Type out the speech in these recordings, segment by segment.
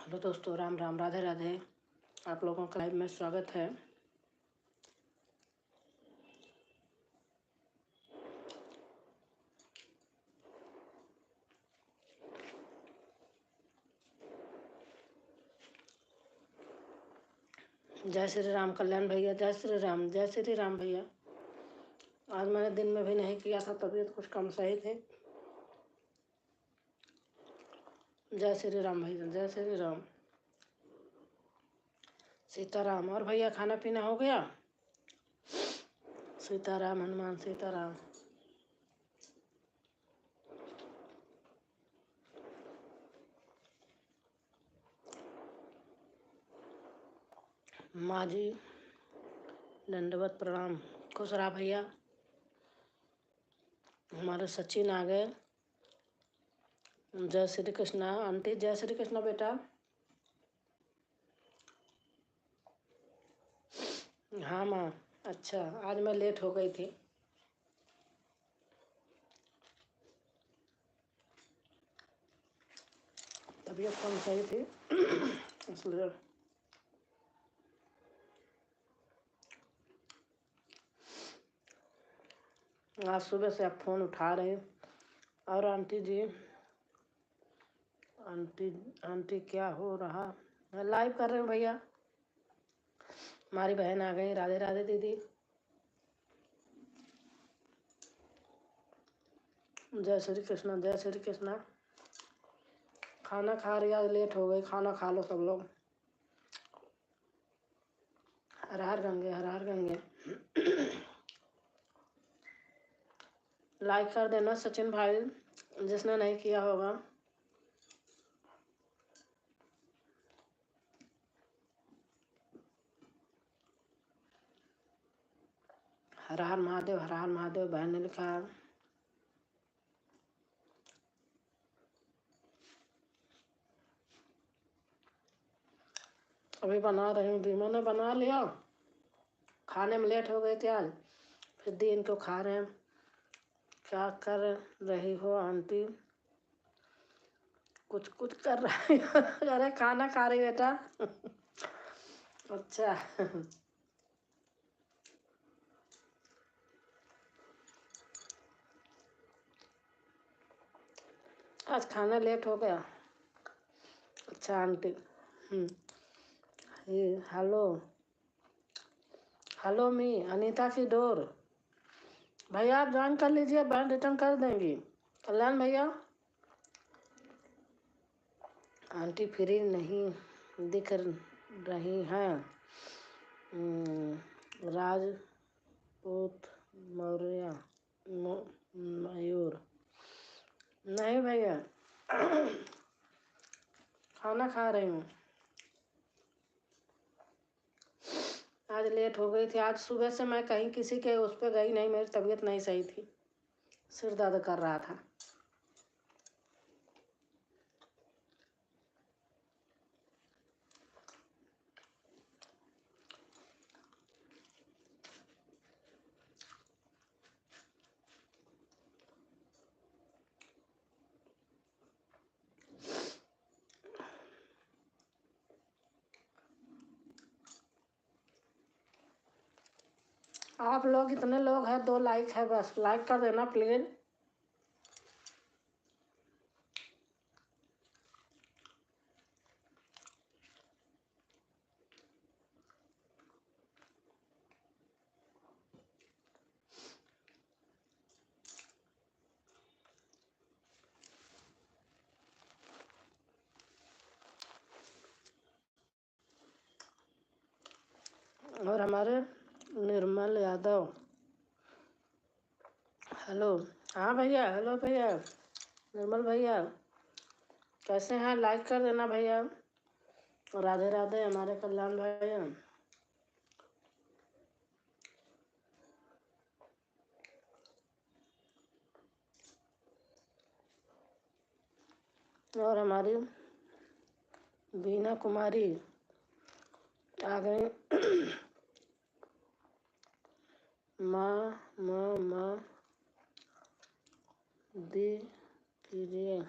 Hello दोस्तों, राम राम, राधे राधे। आप लोगों का लाइव में स्वागत है। जय श्री राम कल्याण भैया, जय श्री राम, जय श्री राम भैया। आज मैंने दिन में भी नहीं किया था, तबीयत कुछ कम सही थी। जय श्री राम भैया, जय श्री राम, सीताराम। और भैया खाना पीना हो गया? सीताराम, हनुमान सीताराम। माँ जी दंडवत प्रणाम। खुश रहा भैया। हमारे सचिन आ गए। जय श्री कृष्णा आंटी, जय श्री कृष्णा बेटा। हाँ माँ, अच्छा आज मैं लेट हो गई थी। तबीयत कम सही थी इसलिए। आज सुबह से आप फोन उठा रहे हैं। और आंटी जी, आंटी आंटी क्या हो रहा? लाइव कर रहे हो भैया। हमारी बहन आ गई। राधे राधे दीदी, जय श्री कृष्णा, जय श्री कृष्णा। खाना खा रही, आज लेट हो गई। खाना खा लो सब लोग। हर हर गंगे, हर हर गंगे। लाइक कर देना सचिन भाई, जिसने नहीं किया होगा। हर हर महादेव, हर हर महादेव बहन ने लिखा। अभी बना रही हूँ, धीमा ने बना लिया। खाने में लेट हो गई थी आज, फिर दिन को खा रहे हैं। क्या कर रही हो आंटी? कुछ कुछ कर रही हो? अरे खाना खा रही बेटा। अच्छा। आज खाना लेट हो गया। अच्छा आंटी। हेलो हेलो मी अनीता की डोर। भैया आप ज्वाइन कर लीजिए, बहन रिटर्न कर देंगी। कल्याण भैया। आंटी फ्री नहीं दिख रही हैं। राजपूत मौर्य मयूर। नहीं भैया, खाना खा रही हूँ। आज लेट हो गई थी। आज सुबह से मैं कहीं किसी के उस पर गई नहीं, मेरी तबीयत नहीं सही थी, सिर दर्द कर रहा था। आप लोग इतने लोग हैं, 2 लाइक है बस, लाइक कर देना प्लीज। और हमारे निर्मल यादव, हेलो। हाँ भैया, हेलो भैया निर्मल भैया, कैसे हैं? लाइक कर देना भैया। राधे राधे हमारे कल्याण भैया। और हमारी बीना कुमारी आ गई। माँ दी कीजिए।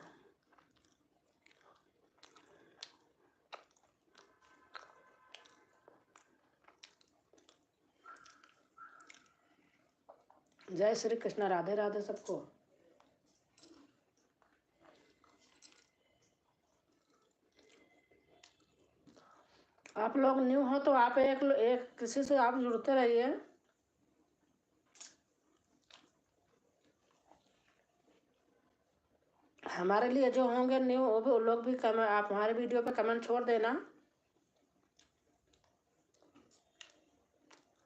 जय श्री कृष्ण, राधे राधे सबको। आप लोग न्यू हो तो आप एक किसी से आप जुड़ते रहिए। हमारे लिए जो होंगे न्यू वो लोग भी आप हमारे वीडियो पे कमेंट छोड़ देना।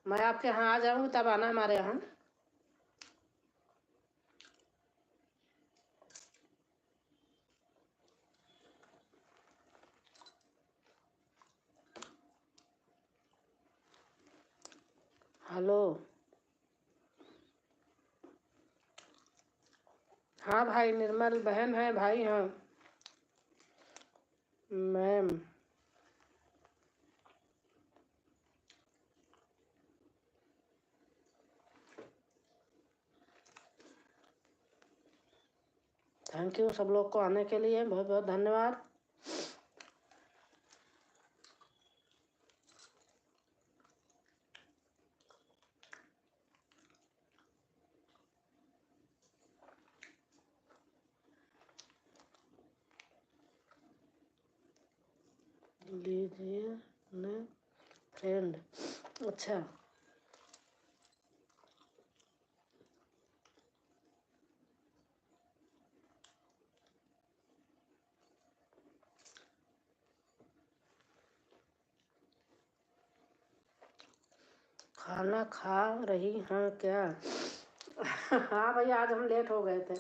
मैं आपके यहाँ आ जाऊंगी, तब आना हमारे यहाँ। हेलो। हाँ भाई, निर्मल बहन है, भाई हैं मैम। थैंक यू सब लोग को आने के लिए, बहुत बहुत धन्यवाद। लीजिए ने फ्रेंड। अच्छा, खाना खा रही हैं क्या? हाँ भैया, आज हम लेट हो गए थे।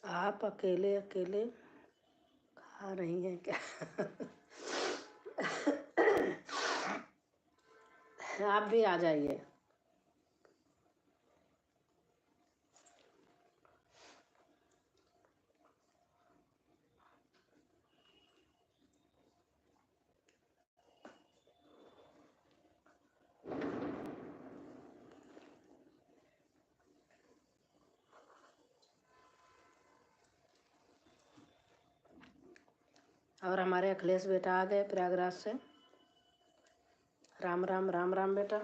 आप अकेले अकेले खा रही हैं क्या? आप भी आ जाइए। और हमारे अखिलेश बेटा आ गए प्रयागराज से। राम राम राम राम बेटा।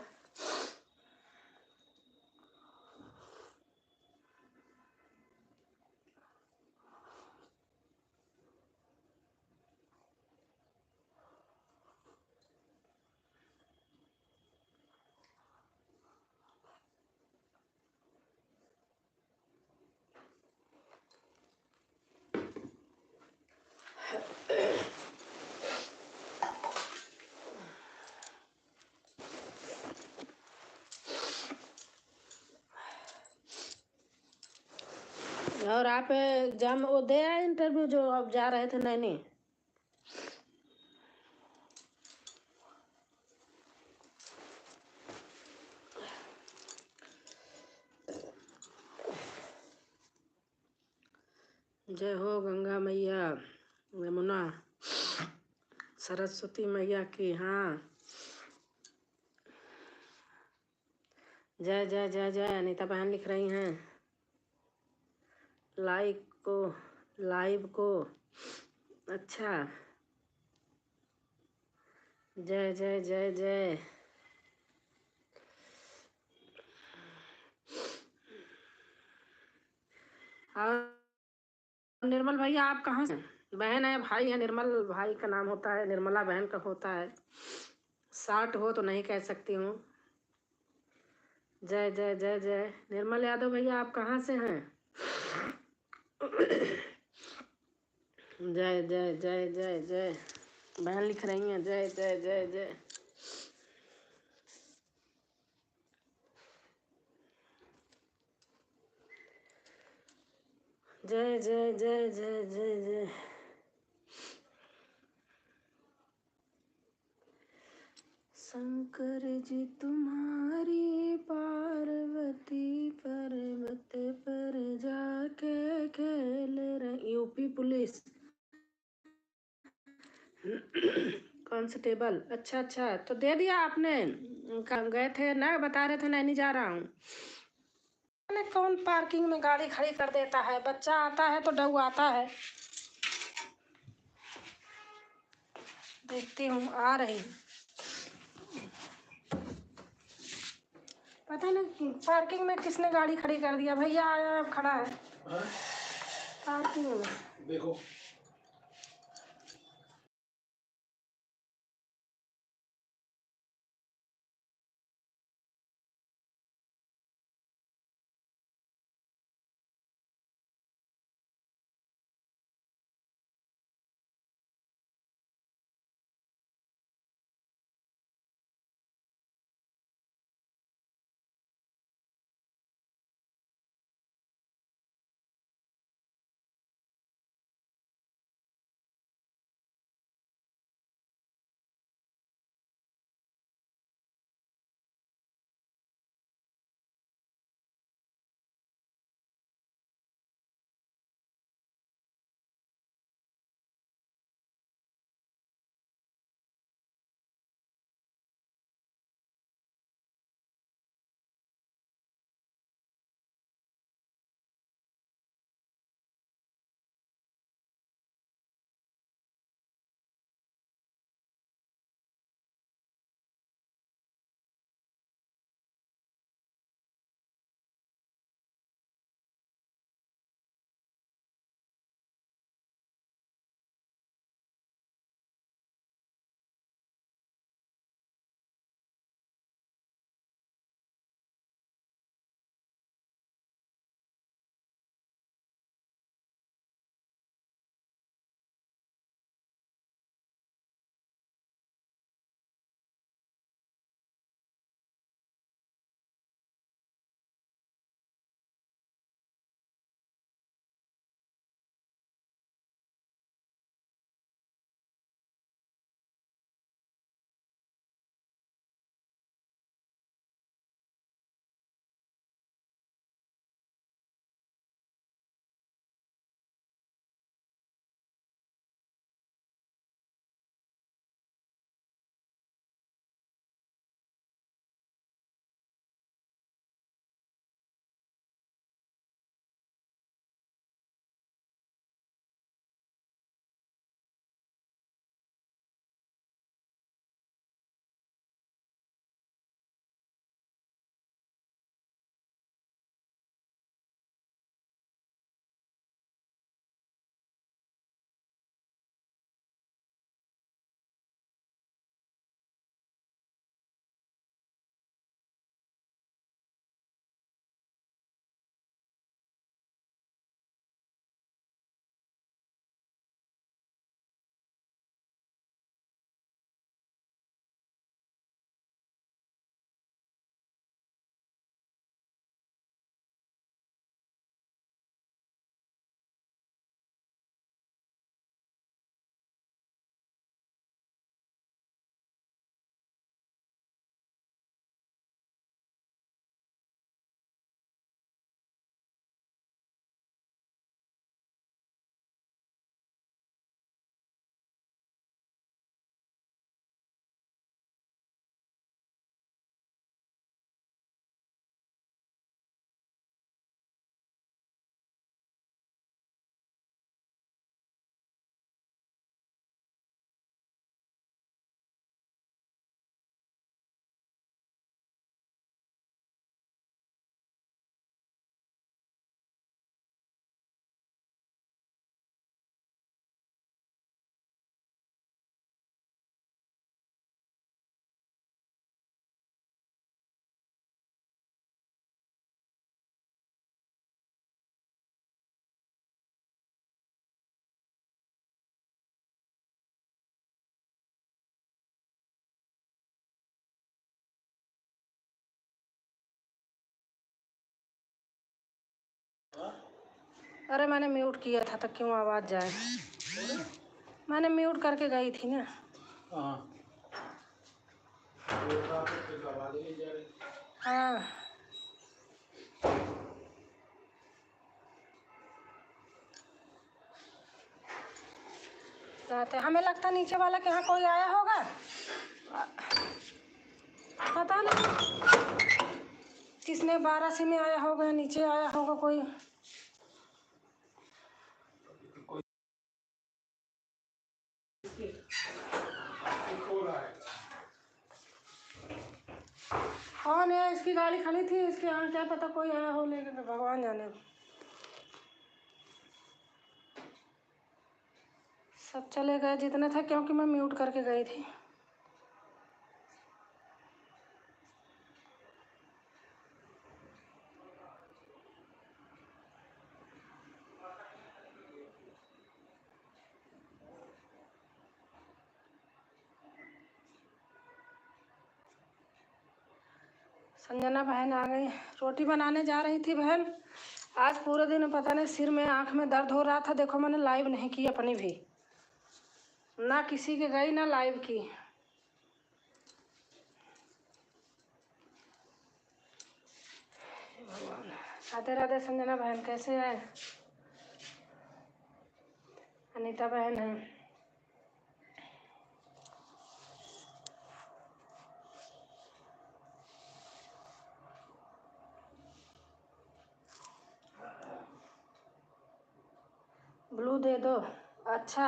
और आप एग्जाम वो दे आए, इंटरव्यू जो आप जा रहे थे नैनी? जय हो गंगा मैया, यमुना सरस्वती मैया की। हाँ, जय जय जय जय। अनीता बहन लिख रही हैं लाइव को। अच्छा, जय जय जय जय। और निर्मल भैया आप कहाँ से? बहन है भाई है, निर्मल भाई का नाम होता है, निर्मला बहन का होता है। शार्ट हो तो नहीं कह सकती हूँ। जय जय जय जय। निर्मल यादव भैया आप कहाँ से हैं? जय जय जय जय जय। बहन लिख रही हैं जय जय जय जय। जय जय जय जय जय जय। शंकर जी तुम्हारी पार्वती पर्वत पर जाके खेल रही। UP police constable. अच्छा अच्छा, तो दे दिया आपने? गए थे ना, बता रहे थे नहीं जा रहा हूँ। कौन पार्किंग में गाड़ी खड़ी कर देता है? बच्चा आता है तो डर आता है। देखती हूँ, आ रही। पता नहीं पार्किंग में किसने गाड़ी खड़ी कर दिया। भैया आया, खड़ा है पार्किंग में, देखो। अरे मैंने म्यूट किया था तो क्यों आवाज़ जाए। मैंने म्यूट करके गई थी ना। हाँ जाते, हमें लगता नीचे वाला के यहाँ कोई आया होगा, पता नहीं किसने 12 में आया होगा, नीचे आया होगा कोई। कौन है? इसकी गाड़ी खड़ी थी, इसके यहाँ क्या पता कोई आया हो, लेकिन भगवान जाने। सब चले गए जितने थे, क्योंकि मैं म्यूट करके गई थी। संजना बहन आ गई, रोटी बनाने जा रही थी बहन। आज पूरे दिन पता नहीं सिर में आँख में दर्द हो रहा था। देखो मैंने लाइव नहीं की अपनी भी, ना किसी के गई ना लाइव की। राधे राधे संजना बहन, कैसे है? अनीता बहन है। ब्लू दे दो। अच्छा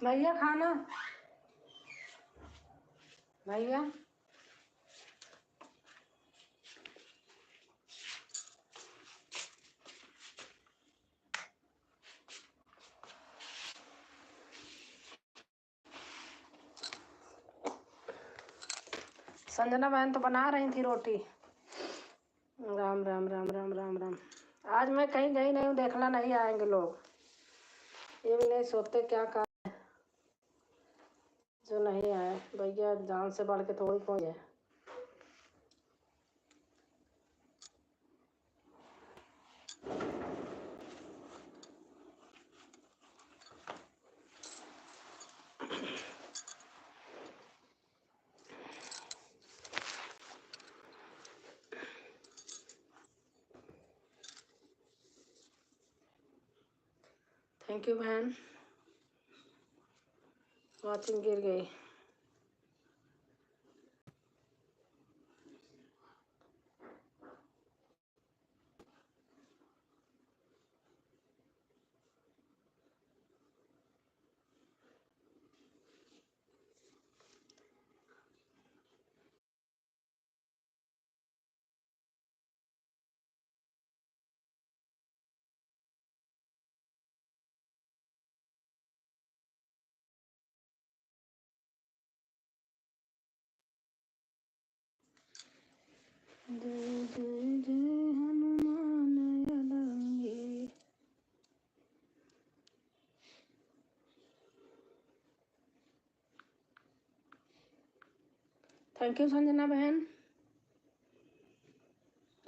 भैया खाना, भैया संजना बहन तो बना रही थी रोटी। राम राम राम राम राम राम। आज मैं कहीं गई नहीं हूँ, देखना नहीं आएंगे लोग। ये भी नहीं सोचते क्या कर जो नहीं आए। भैया जान से बढ़ के थोड़ी कोई है। थैंक यू बहन। वॉचिंग गिर गई। जय जय जय हनुमान अड़ंगे। थैंक यू संजना बहन।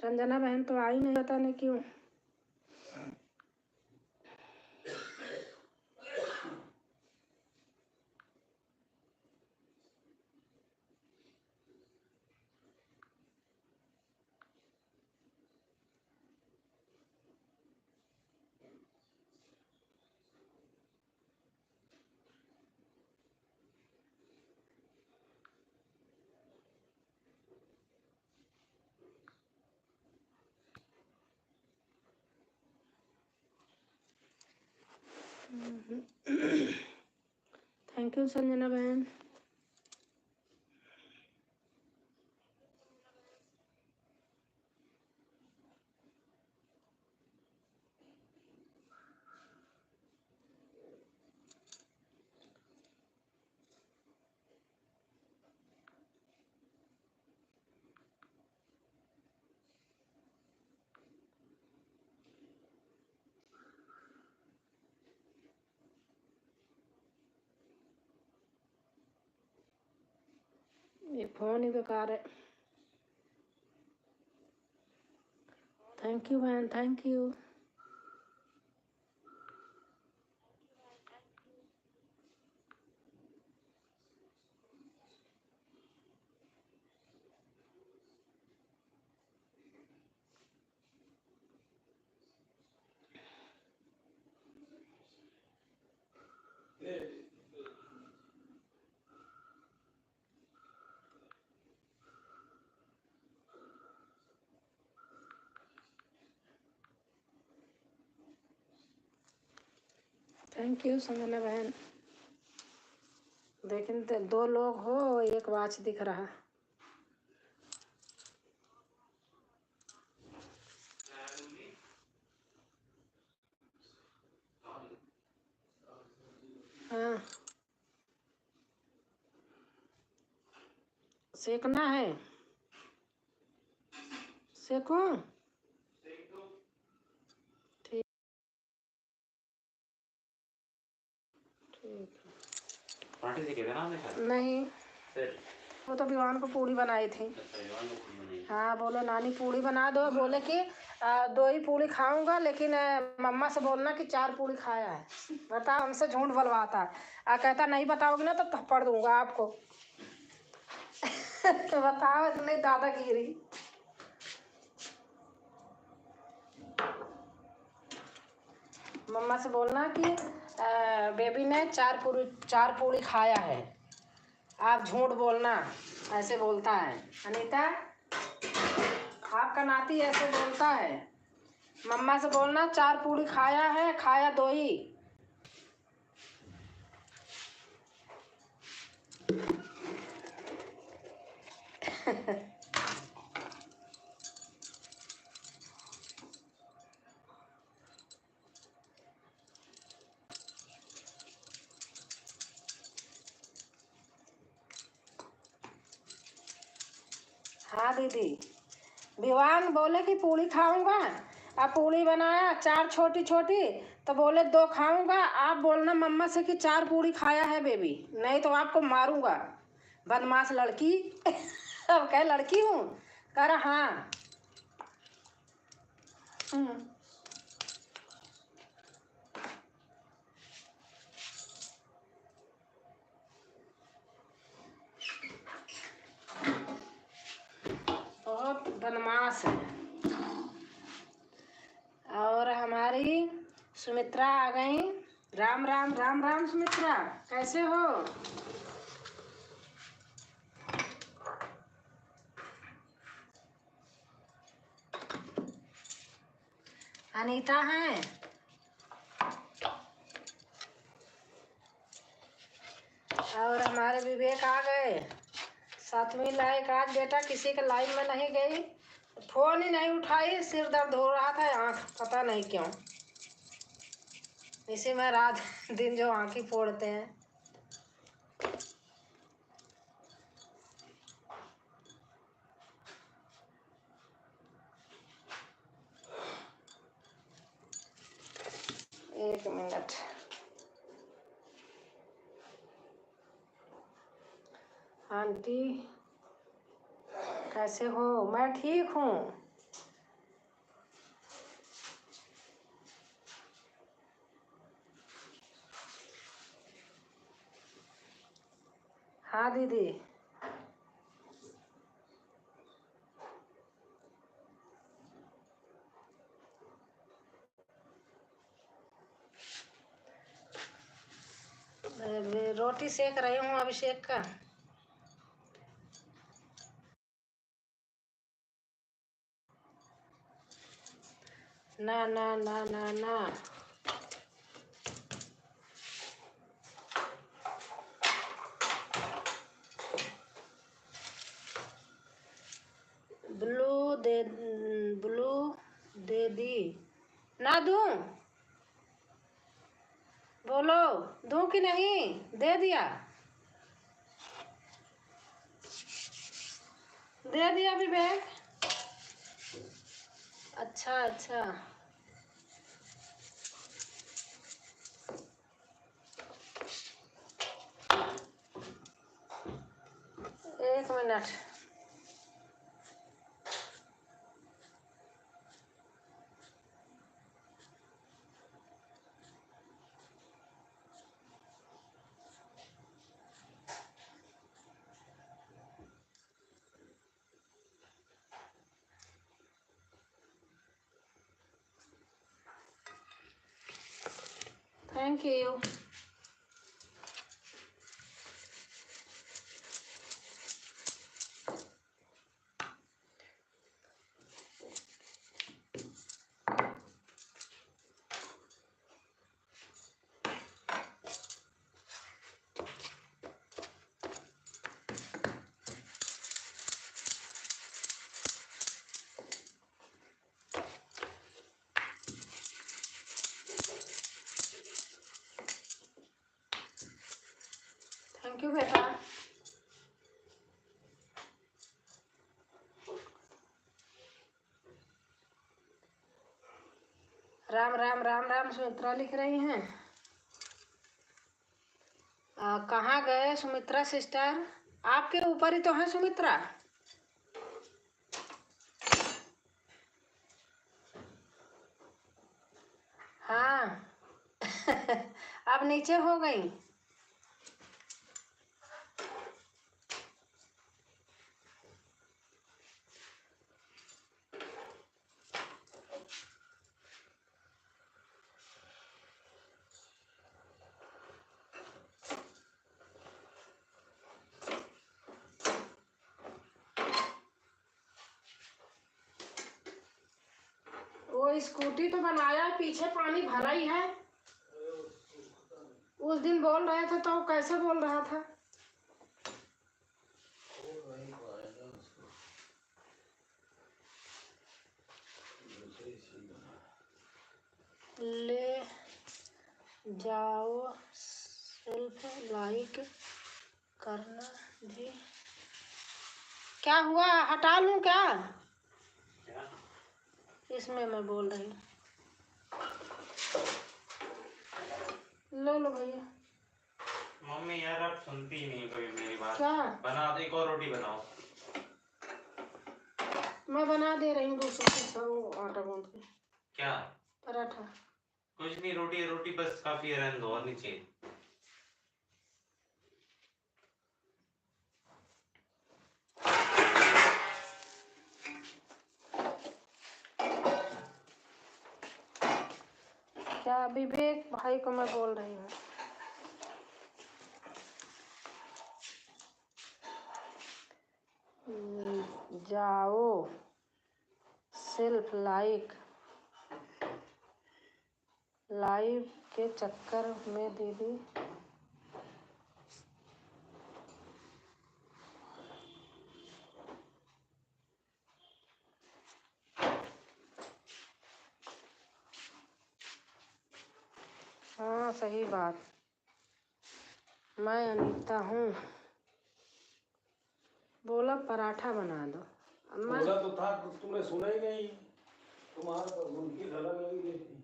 रंजना बहन तो आई नहीं, पता नहीं क्यों। थैंक यू संजना बहन। फोन ही बेकार है। थैंक यू बहन, thank you. Thank you Sanjana बहन। लेकिन 2 लोग हो, 1 वॉच दिख रहा। हाँ, सेकना है। सेकूं? ठीक, ठीक। पार्टी से कहते ना नहीं, फिर वो तो विवान को पूड़ी बनाई थी। हाँ, बोले नानी पूड़ी बना दो। बोले कि 2 ही पूड़ी खाऊंगा, लेकिन मम्मा से बोलना कि 4 पूड़ी खाया है। बताओ, हमसे झूठ बोलवाता है। कहता नहीं बताओगे ना तो थप्पड़ दूंगा आपको। तो बताओ, इतनी दादागिरी। मम्मा से बोलना कि बेबी ने 4 पूड़ी खाया है, आप झूठ बोलना। ऐसे बोलता है अनीता, आपका नाती ऐसे बोलता है। मम्मा से बोलना 4 पूड़ी खाया है, खाया 2 ही। हाँ दीदी, विवान बोले कि पूड़ी खाऊंगा। अब पूड़ी बनाया 4 छोटी छोटी, तो बोले 2 खाऊंगा। आप बोलना मम्मा से कि 4 पूड़ी खाया है बेबी, नहीं तो आपको मारूंगा, बदमाश लड़की। अब कह लड़की हूँ, कह रहा हाँ। बहुत बदमाश है। और हमारी सुमित्रा आ गई। राम राम राम राम सुमित्रा, कैसे हो? अनीता है। और हमारे विवेक आ गए। 7वीं लाइक आज बेटा किसी के लाइन में नहीं गई, फोन ही नहीं उठाई। सिर दर्द हो रहा था, आँख पता नहीं क्यों। इसी में रात दिन जो आँख ही फोड़ते हैं। एक मिनट। आंटी कैसे हो? मैं ठीक हूँ। हाँ दीदी। रोटी सेक रही हूँ अभिषेक का। ना ना ना ना ना, ब्लू दे दी ना दूं? बोलो, दूं कि नहीं? दे दिया, दे दिया विवेक। अच्छा अच्छा, एक minute. Thank you. Thank you बेटा। राम राम राम राम सुमित्रा लिख रही हैं। कहाँ गए सुमित्रा सिस्टर? आपके ऊपर ही तो है सुमित्रा। हाँ अब नीचे हो गई। वो स्कूटी तो बनाया, पीछे पानी भरा ही है। उस दिन बोल रहे थे तो कैसे बोल रहा था? ले जाओ सेल्फ लाइक करना जी। क्या हुआ, हटा लूं क्या? इसमें मैं बोल रही हूँ। लो लो भैया। मम्मी यार आप सुनती ही नहीं कभी मेरी बात। क्या? बना दो, एक और रोटी बनाओ। मैं बना दे रही हूँ दूसरा आटा गूंद के। क्या? पराठा। कुछ नहीं, रोटी है, रोटी बस काफी है, रहने दो और नीचे। क्या विवेक भाई को मैं बोल रही हूँ। जाओ सेल्फ लाइक लाइव के चक्कर में दीदी हाँ सही बात। मैं अनीता हूँ। बोला पराठा बना दो। बोला तो था, तुमने सुना ही नहीं। तुम्हारा तो उनकी अलग लगी थी।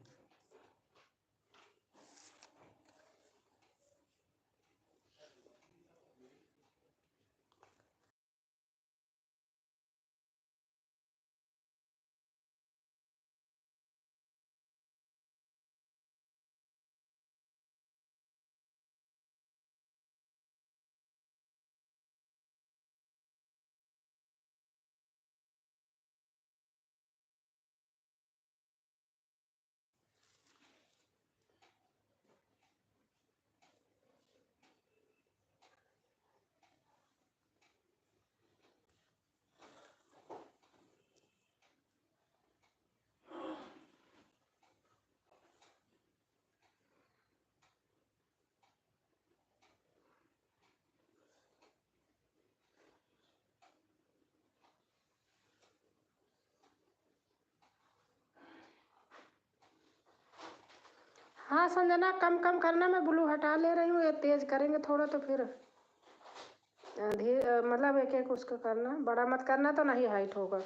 हाँ संजना, कम कम करना। मैं ब्लू हटा ले रही हूँ। ये तेज करेंगे थोड़ा तो फिर मतलब एक एक उसका करना, बड़ा मत करना तो नहीं हाइट होगा।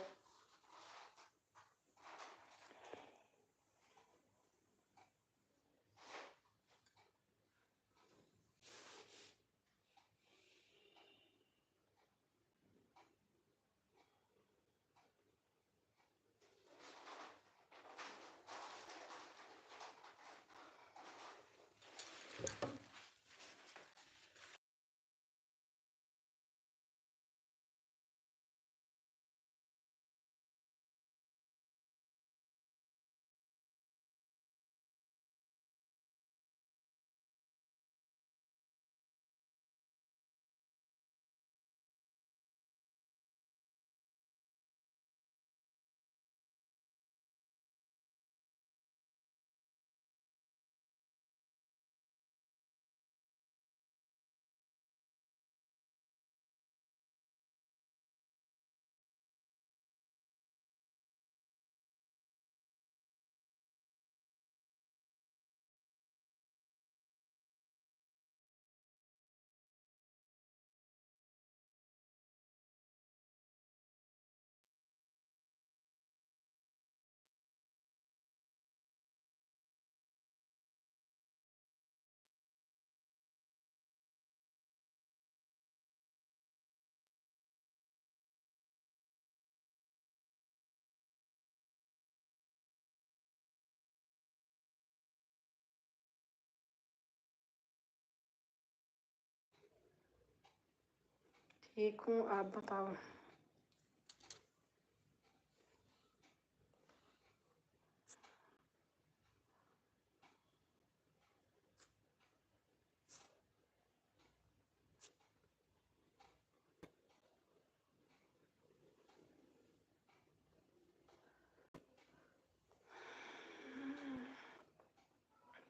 ठीक हूँ, आप बताओ।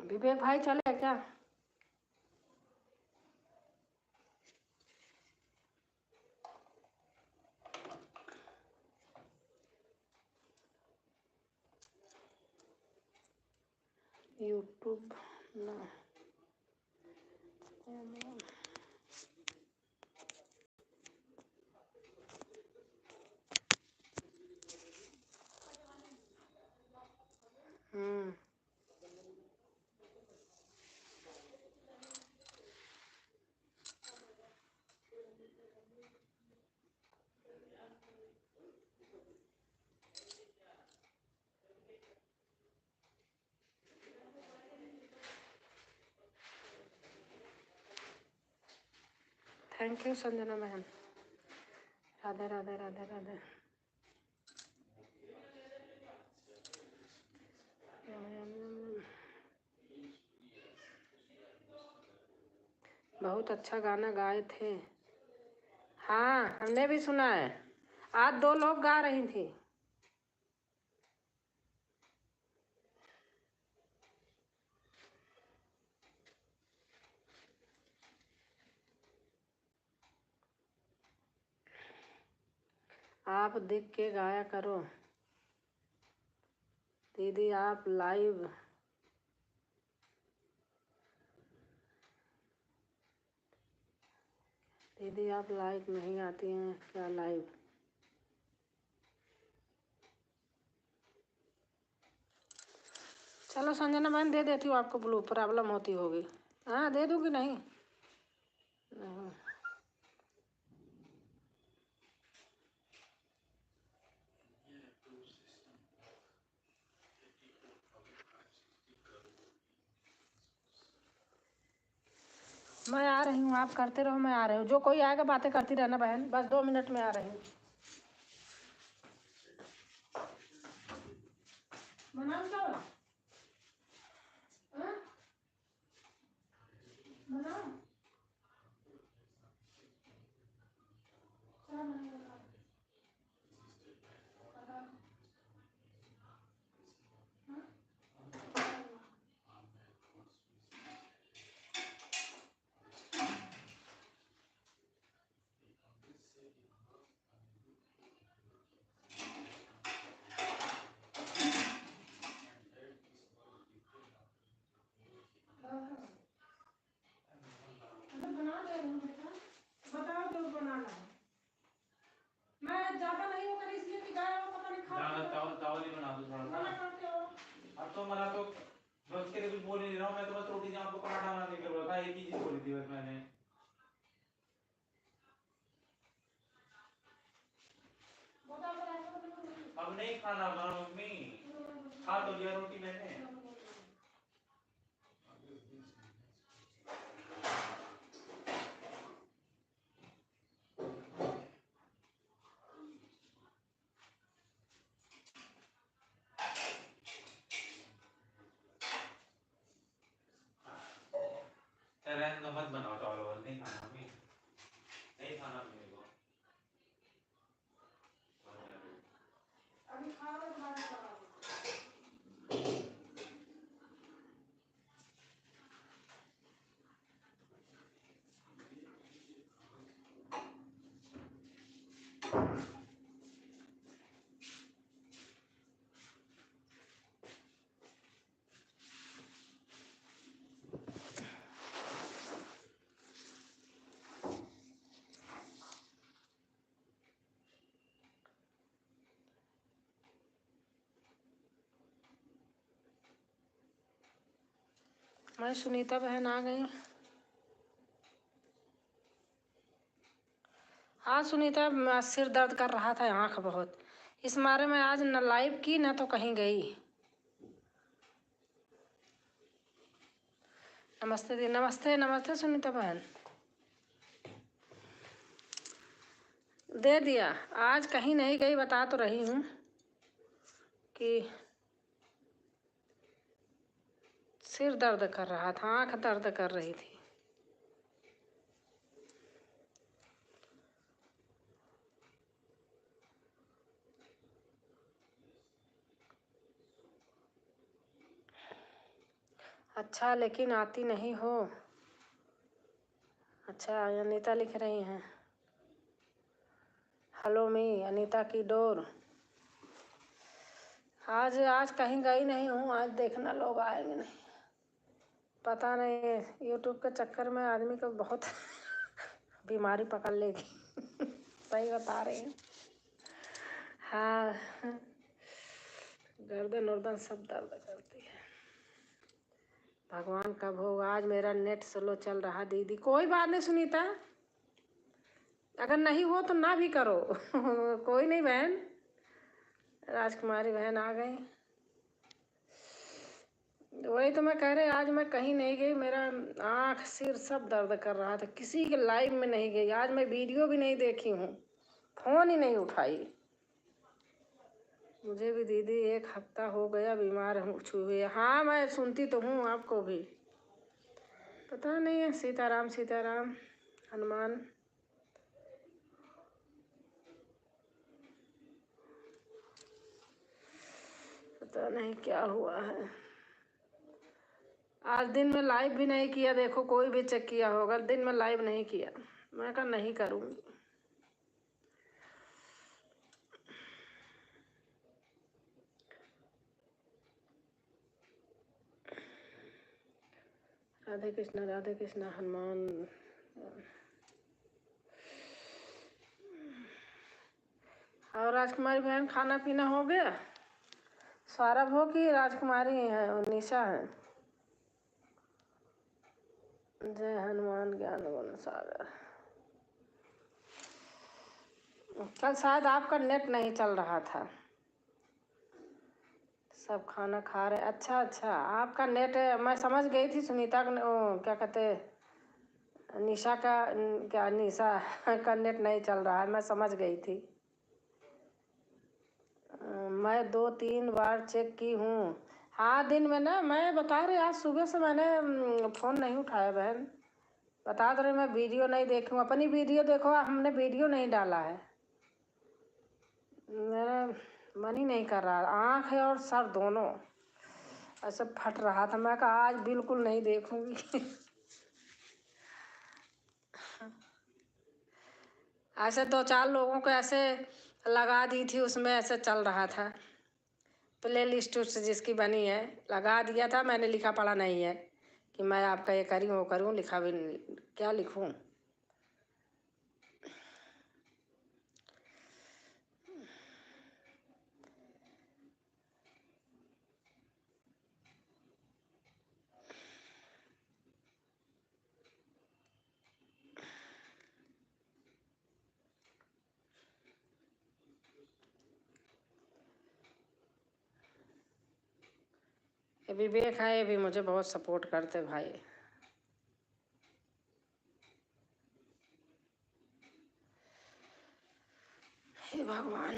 विवेक भाई चले क्या? यूट्यूब ना। थैंक यू संजना बहन। राधे राधे राधे राधे। बहुत अच्छा गाना गाए थे। हाँ, हमने भी सुना है। आज 2 लोग गा रही थी। आप देख के गाया करो दीदी, आप लाइव। दीदी आप लाइव नहीं आती हैं क्या? लाइव चलो संजना बहन, दे देती हूँ आपको। ब्लू प्रॉब्लम होती होगी। हाँ, दे दूँगी। नहीं नहीं, मैं आ रही हूँ। आप करते रहो, मैं आ रही हूँ। जो कोई आएगा बातें करती रहना बहन। बस 2 मिनट में आ रही हूँ। बनाओ क्या वाला? हाँ? बनाओ। क्या बनाएगा? बना दे रही हूँ बेटा। बताओ जो बनाना है। मैं ज्यादा नहीं होकर इसलिए कि गाया हो, पता नहीं दाल चावल ही बना दो थोड़ा सा। खाते हो। अब तो मना तो बस के लिए कुछ बोल नहीं रहा हूँ। मैं तो बस रोटी से आपको पराठा बना के करवा था। एक ही चीज बोली थी बस मैंने। अब नहीं खाना बना मम्मी, खा तो लिया रोटी मैंने। रहने दो, मत बनाओ चावल वावल। नहीं खाना मम्मी, नहीं खाना मम्मी को। अभी खाओ तो बाद में बनाओ। मैं सुनीता बहन आ गई। हाँ सुनीता, सिर दर्द कर रहा था, आँख बहुत। इस मारे में आज न लाइव की न तो कहीं गई। नमस्ते दी। नमस्ते नमस्ते सुनीता बहन। दे दिया। आज कहीं नहीं गई, बता तो रही हूँ कि सिर दर्द कर रहा था, आँख दर्द कर रही थी। अच्छा, लेकिन आती नहीं हो। अच्छा, अनीता लिख रही हैं, हेलो मी अनीता की डोर। आज कहीं गई नहीं हूँ, आज देखना लोग आएंगे नहीं, पता नहीं यूट्यूब के चक्कर में आदमी को बहुत बीमारी पकड़ लेगी। सही बता रही हूँ। हाँ, गर्दन वर्दन सब दर्द करती है। भगवान कब होगा। आज मेरा नेट स्लो चल रहा दीदी, कोई बात नहीं सुनीता, अगर नहीं हो तो ना भी करो। कोई नहीं बहन। राजकुमारी बहन आ गई। वही तो मैं कह रही, आज मैं कहीं नहीं गई, मेरा आँख सिर सब दर्द कर रहा था, किसी के लाइव में नहीं गई। आज मैं वीडियो भी नहीं देखी हूँ, फोन ही नहीं उठाई। मुझे भी दीदी 1 हफ्ता हो गया बीमार हुए। हाँ, मैं सुनती तो हूँ आपको भी, पता नहीं है। सीताराम सीताराम हनुमान। पता नहीं क्या हुआ है। आज दिन में लाइव भी नहीं किया, देखो कोई भी चेक किया होगा, दिन में लाइव नहीं किया। मैं कहा नहीं करूँगी। राधे कृष्णा हनुमान। और राजकुमारी बहन खाना पीना हो गया? सौरभ हो कि राजकुमारी है और निशा है? जय हनुमान ज्ञान गुण सागर। कल शायद आपका नेट नहीं चल रहा था, सब खाना खा रहे। अच्छा अच्छा, आपका नेट, मैं समझ गई थी सुनीता का क्या कहते, निशा का, क्या निशा का नेट नहीं चल रहा है, मैं समझ गई थी। मैं 2-3 बार चेक की हूँ। हाँ, दिन में ना, मैं बता रही आज सुबह से मैंने फ़ोन नहीं उठाया बहन, बता दो रही मैं वीडियो नहीं देखूँ। अपनी वीडियो देखो, हमने वीडियो नहीं डाला है, मेरा मन ही नहीं कर रहा। आँख है और सर दोनों ऐसे फट रहा था, मैं कहा आज बिल्कुल नहीं देखूंगी। ऐसे 2-4 लोगों को ऐसे लगा दी थी, उसमें ऐसे चल रहा था, प्ले लिस्ट जिसकी बनी है लगा दिया था। मैंने लिखा पढ़ा नहीं है कि मैं आपका ये करी वो करूँ, लिखा भी नहीं, क्या लिखूँ। ये विवेक है, ये भी मुझे बहुत सपोर्ट करते भाई। हे भगवान,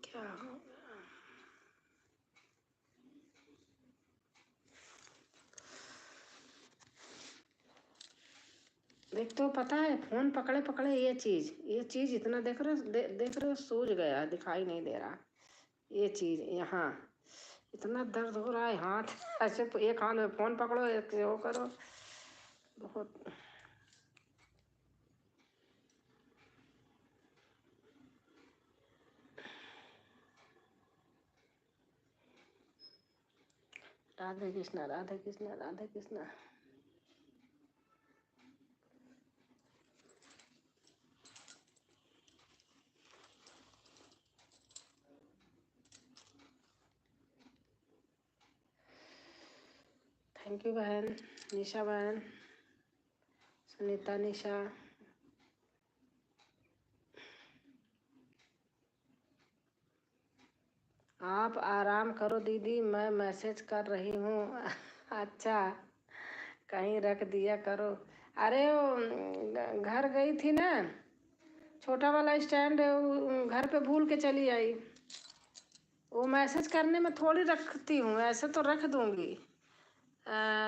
क्या हो। देख तो पता है, फोन पकड़े पकड़े ये चीज इतना देख रहे हो, सूझ गया, दिखाई नहीं दे रहा। ये चीज यहाँ इतना दर्द हो रहा है, हाथ ऐसे एक हाथ में फोन पकड़ो, एक वो करो, बहुत। राधे कृष्णा राधे कृष्णा राधे कृष्णा। थैंक यू बहन निशा बहन, सुनीता निशा। आप आराम करो दीदी, मैं मैसेज कर रही हूँ। अच्छा, कहीं रख दिया करो। अरे वो घर गई थी ना, छोटा वाला स्टैंड घर पे भूल के चली आई। वो मैसेज करने में थोड़ी रखती हूँ, ऐसे तो रख दूंगी।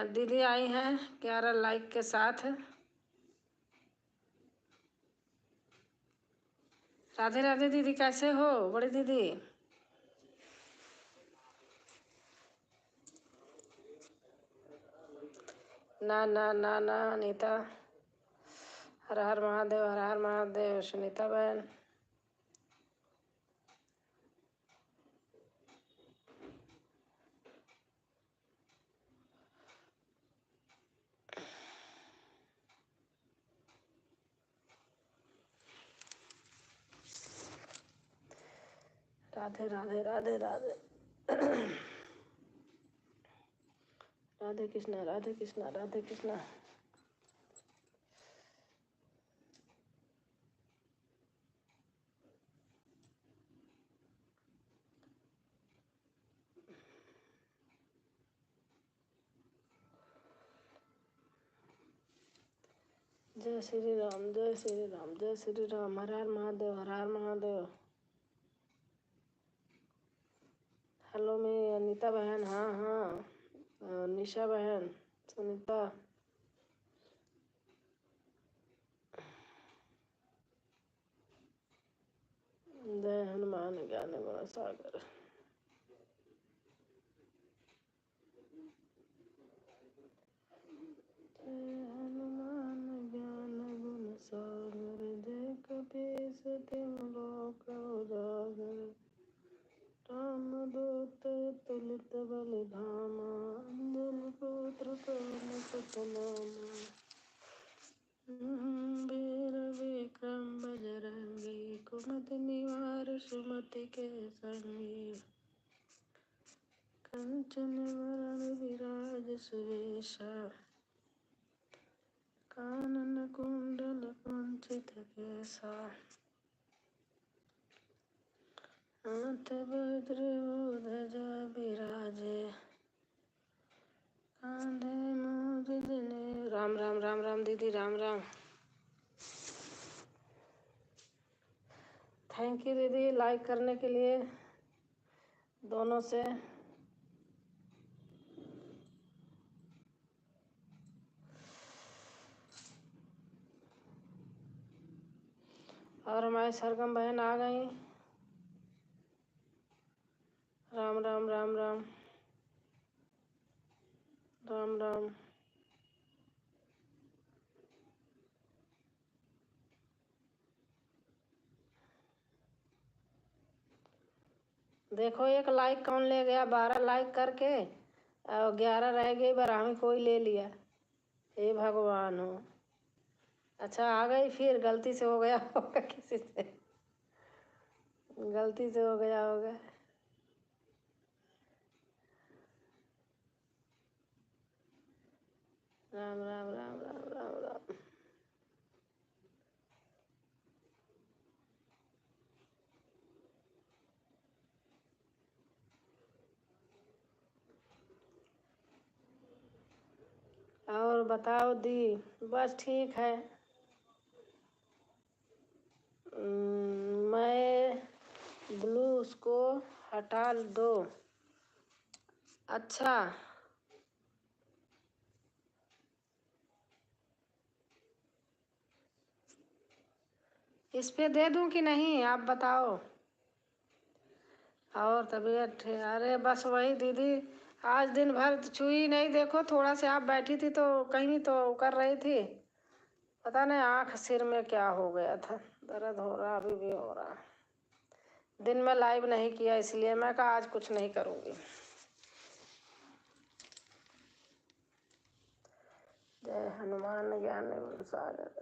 दीदी आई हैं 11 लाइक के साथ। राधे राधे दीदी, कैसे हो बड़ी दीदी? ना ना ना ना अनीता, हर हर महादेव, हर हर महादेव। सुनीता बहन, राधे राधे राधे राधे। राधे कृष्णा राधे कृष्णा राधे कृष्णा। जय श्री राम, जय श्री राम, जय श्री राम। हर हर महादेव, हर हर महादेव। हेलो मेरी अनीता बहन, हाँ हाँ। निशा बहन, सुनीता। जय हनुमान ज्ञान गुण सागर। जय हनुमान ज्ञान गुण सागर, जय कपीस तिहुँ लोक उजागर। रामदूत तुलित बल धामा, अंजनी पुत्र पवन सुत नामा। वीर विक्रम बजरंगी, कुमति निवार सुमति के संगी। कंचन वरण विराज सुवेशा, कानन कुंडल कुंचित केसा। हाथ वज्र ध्वजा विराजे, कांधे मूज जने। राम राम राम राम दीदी, राम राम। थैंक यू दीदी लाइक करने के लिए दोनों से। और हमारे सरगम बहन आ गई। राम राम राम राम राम राम। देखो एक लाइक कौन ले गया, 12 लाइक करके और 11 रह गई, बरामी कोई ले लिया। हे भगवान हो। अच्छा आ गई, फिर गलती से हो गया होगा, किसी से गलती से हो गया होगा। राम राम राम राम राम राम। और बताओ दी? बस ठीक है। मैं ब्लू उसको हटा दो। अच्छा इस पे दे दूं कि नहीं, आप बताओ। और तबीयत अरे बस वही दीदी, आज दिन भर छुई नहीं। देखो थोड़ा से आप बैठी थी तो कहीं तो कर रही थी, पता नहीं आँख सिर में क्या हो गया था, दर्द हो रहा, अभी भी हो रहा। दिन में लाइव नहीं किया इसलिए मैं कहा आज कुछ नहीं करूँगी। जय हनुमान ज्ञान गुण सागर,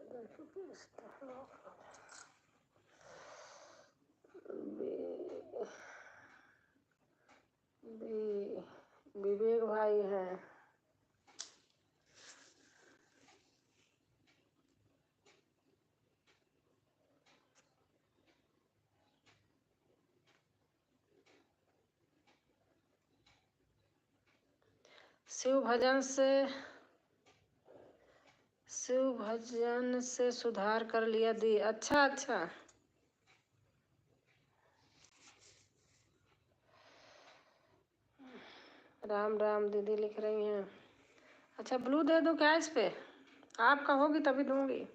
विवेक भाई हैं। शिव भजन से शिव भजन से सुधार कर लिया दी। अच्छा अच्छा, राम राम दीदी लिख रही हैं। अच्छा ब्लू दे दूं क्या इस पे? आप कहोगी तभी दूंगी।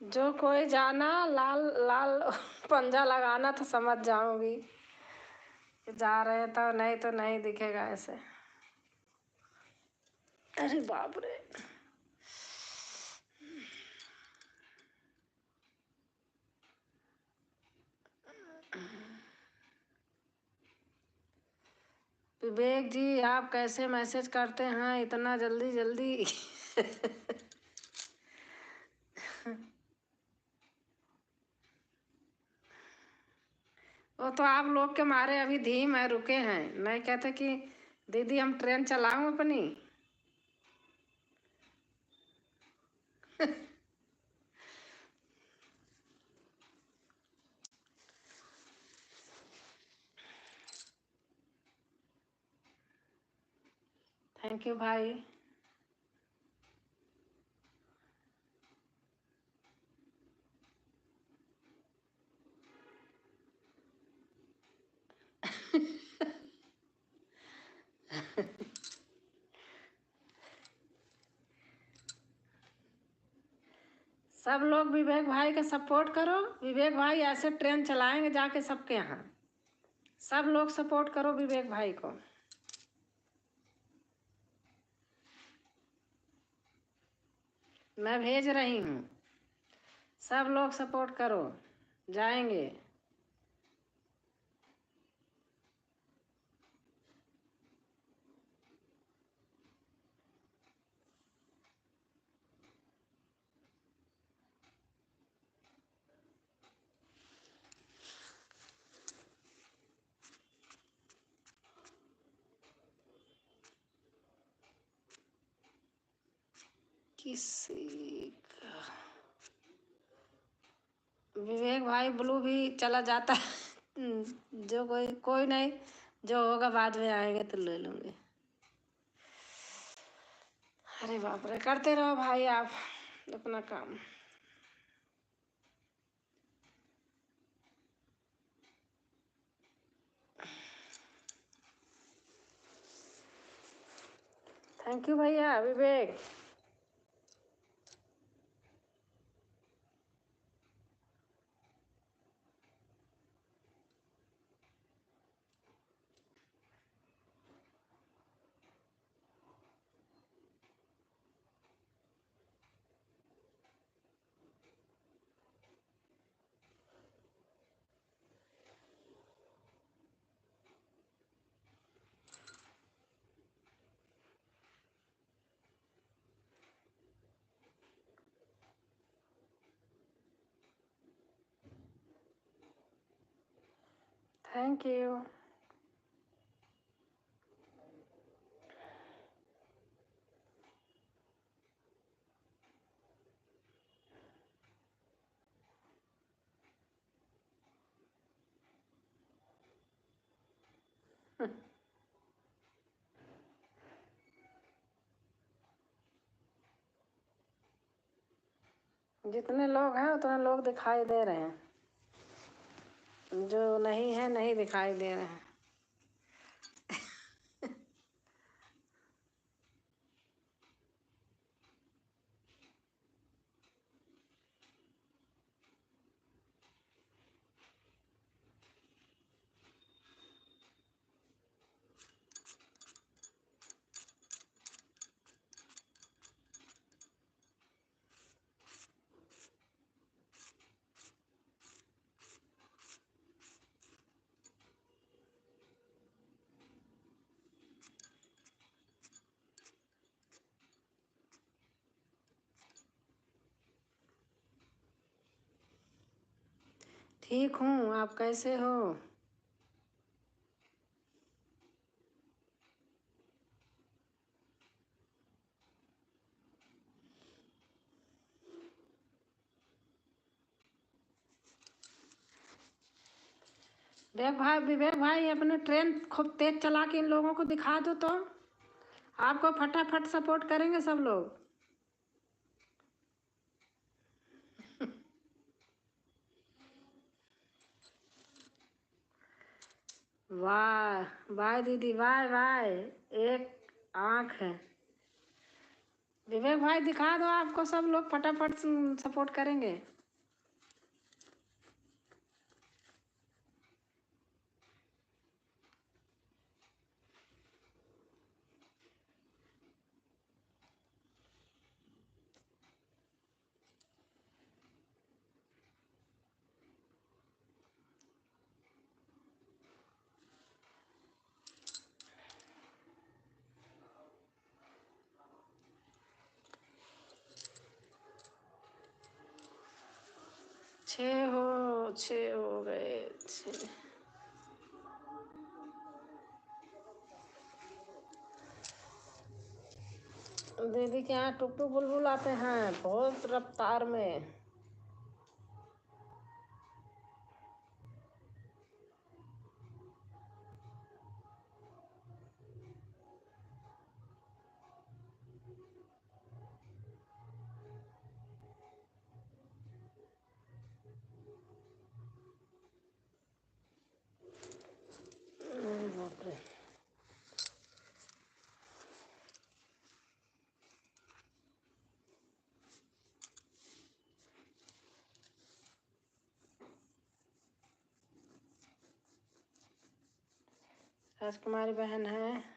जो कोई जाना लाल लाल पंजा लगाना तो समझ जाऊंगी कि जा रहे हैं, तो नहीं दिखेगा ऐसे। अरे बाप रे, विवेक जी आप कैसे मैसेज करते हैं इतना जल्दी जल्दी? वो तो आप लोग के मारे अभी धीम है, रुके हैं। नहीं कहते कि दीदी हम ट्रेन चलाऊं अपनी। थैंक यू भाई। सब लोग विवेक भाई का सपोर्ट करो। विवेक भाई ऐसे ट्रेन चलाएंगे जाके सबके यहाँ। सब लोग सपोर्ट करो विवेक भाई को। मैं भेज रही हूँ, सब लोग सपोर्ट करो, जाएंगे। किसी का विवेक भाई ब्लू भी चला जाता है। जो कोई नहीं, जो होगा बाद में आएंगे तो ले लूंगे। अरे बाप रे, करते रहो भाई आप अपना काम। थैंक यू भैया विवेक। Thank you. जितने लोग हैं उतने लोग दिखाई दे रहे हैं, जो नहीं है नहीं दिखाई दे रहे हैं। ठीक हूँ, आप कैसे हो? विवेक भाई अपने ट्रेन खूब तेज चला के इन लोगों को दिखा दो तो आपको फटाफट सपोर्ट करेंगे सब लोग। वाह वाह दीदी, वाह वाह, एक आंख है। विवेक भाई दिखा दो, आपको सब लोग फटाफट सपोर्ट करेंगे। छः हो गए, 6। दीदी के यहाँ टुक टुक बुलबुल आते हैं बहुत रफ्तार में। बाप रे। राजकुमारी बहन है।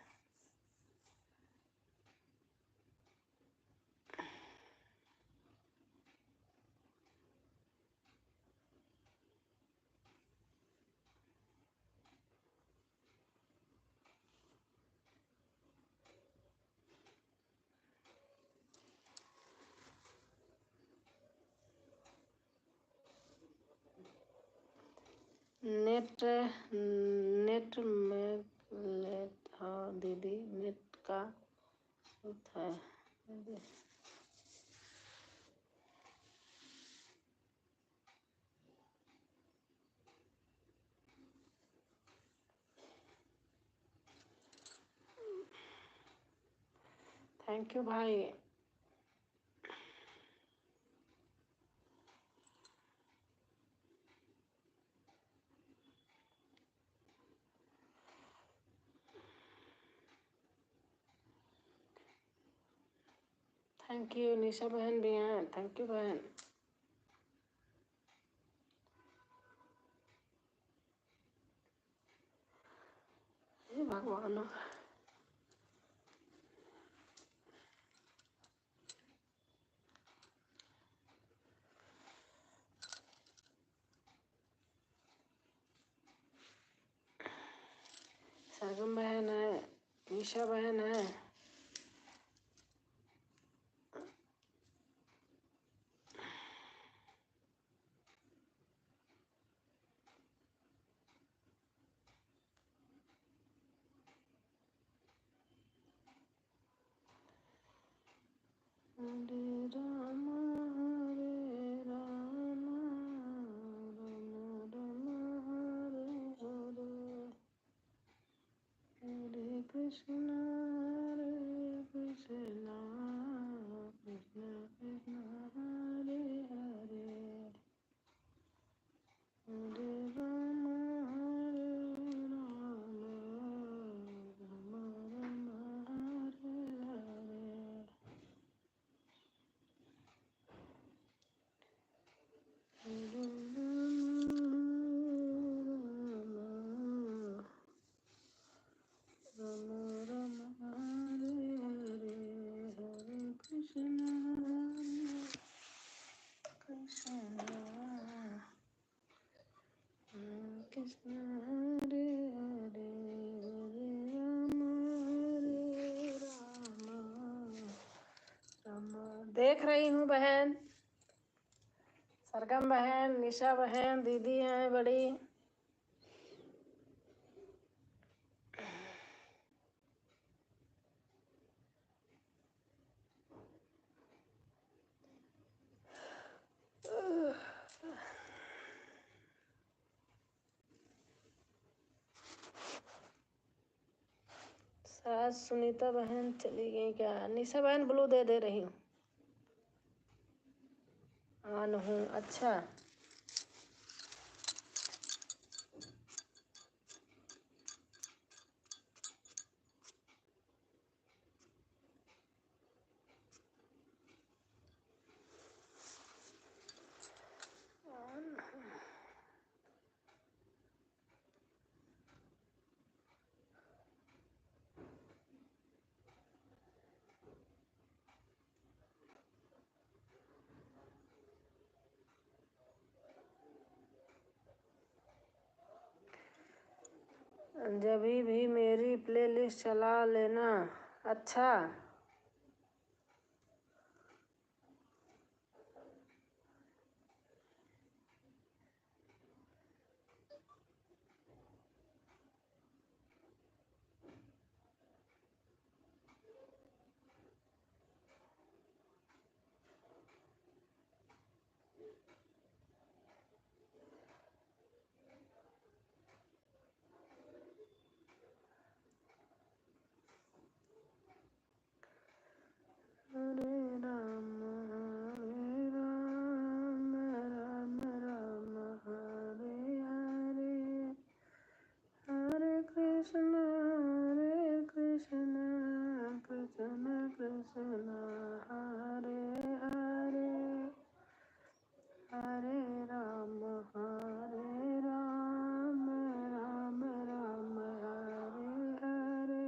नेट नेट में लेट, हाँ दीदी नेट का होता है दीदी। थैंक यू भाई। थैंक यू, निशा बहन भी हैं, थैंक यू बहन। हे भगवान। सरगम बहन है, निशा बहन है। हरे राम हरे राम, राम राम हरे हरे, हरे कृष्ण कृष्ण कृष्ण हरे हरे, हरे राम राम राम हरे हरे, हरे राम राम हरे हरे, हरे कृष्ण कृष्ण कृष्ण हरे हरे, हरे राम राम। देख रही हूँ बहन। अगम बहन, निशा बहन, दीदी हैं बड़ी। शायद सुनीता बहन चली गई क्या? निशा बहन ब्लू दे रही हूँ। ऑन हूँ। अच्छा, जभी भी मेरी प्लेलिस्ट चला लेना। अच्छा, हरे राम राम राम हरे हरे, हरे कृष्ण कृष्ण कृष्ण हरे हरे, हरे राम राम राम हरे हरे।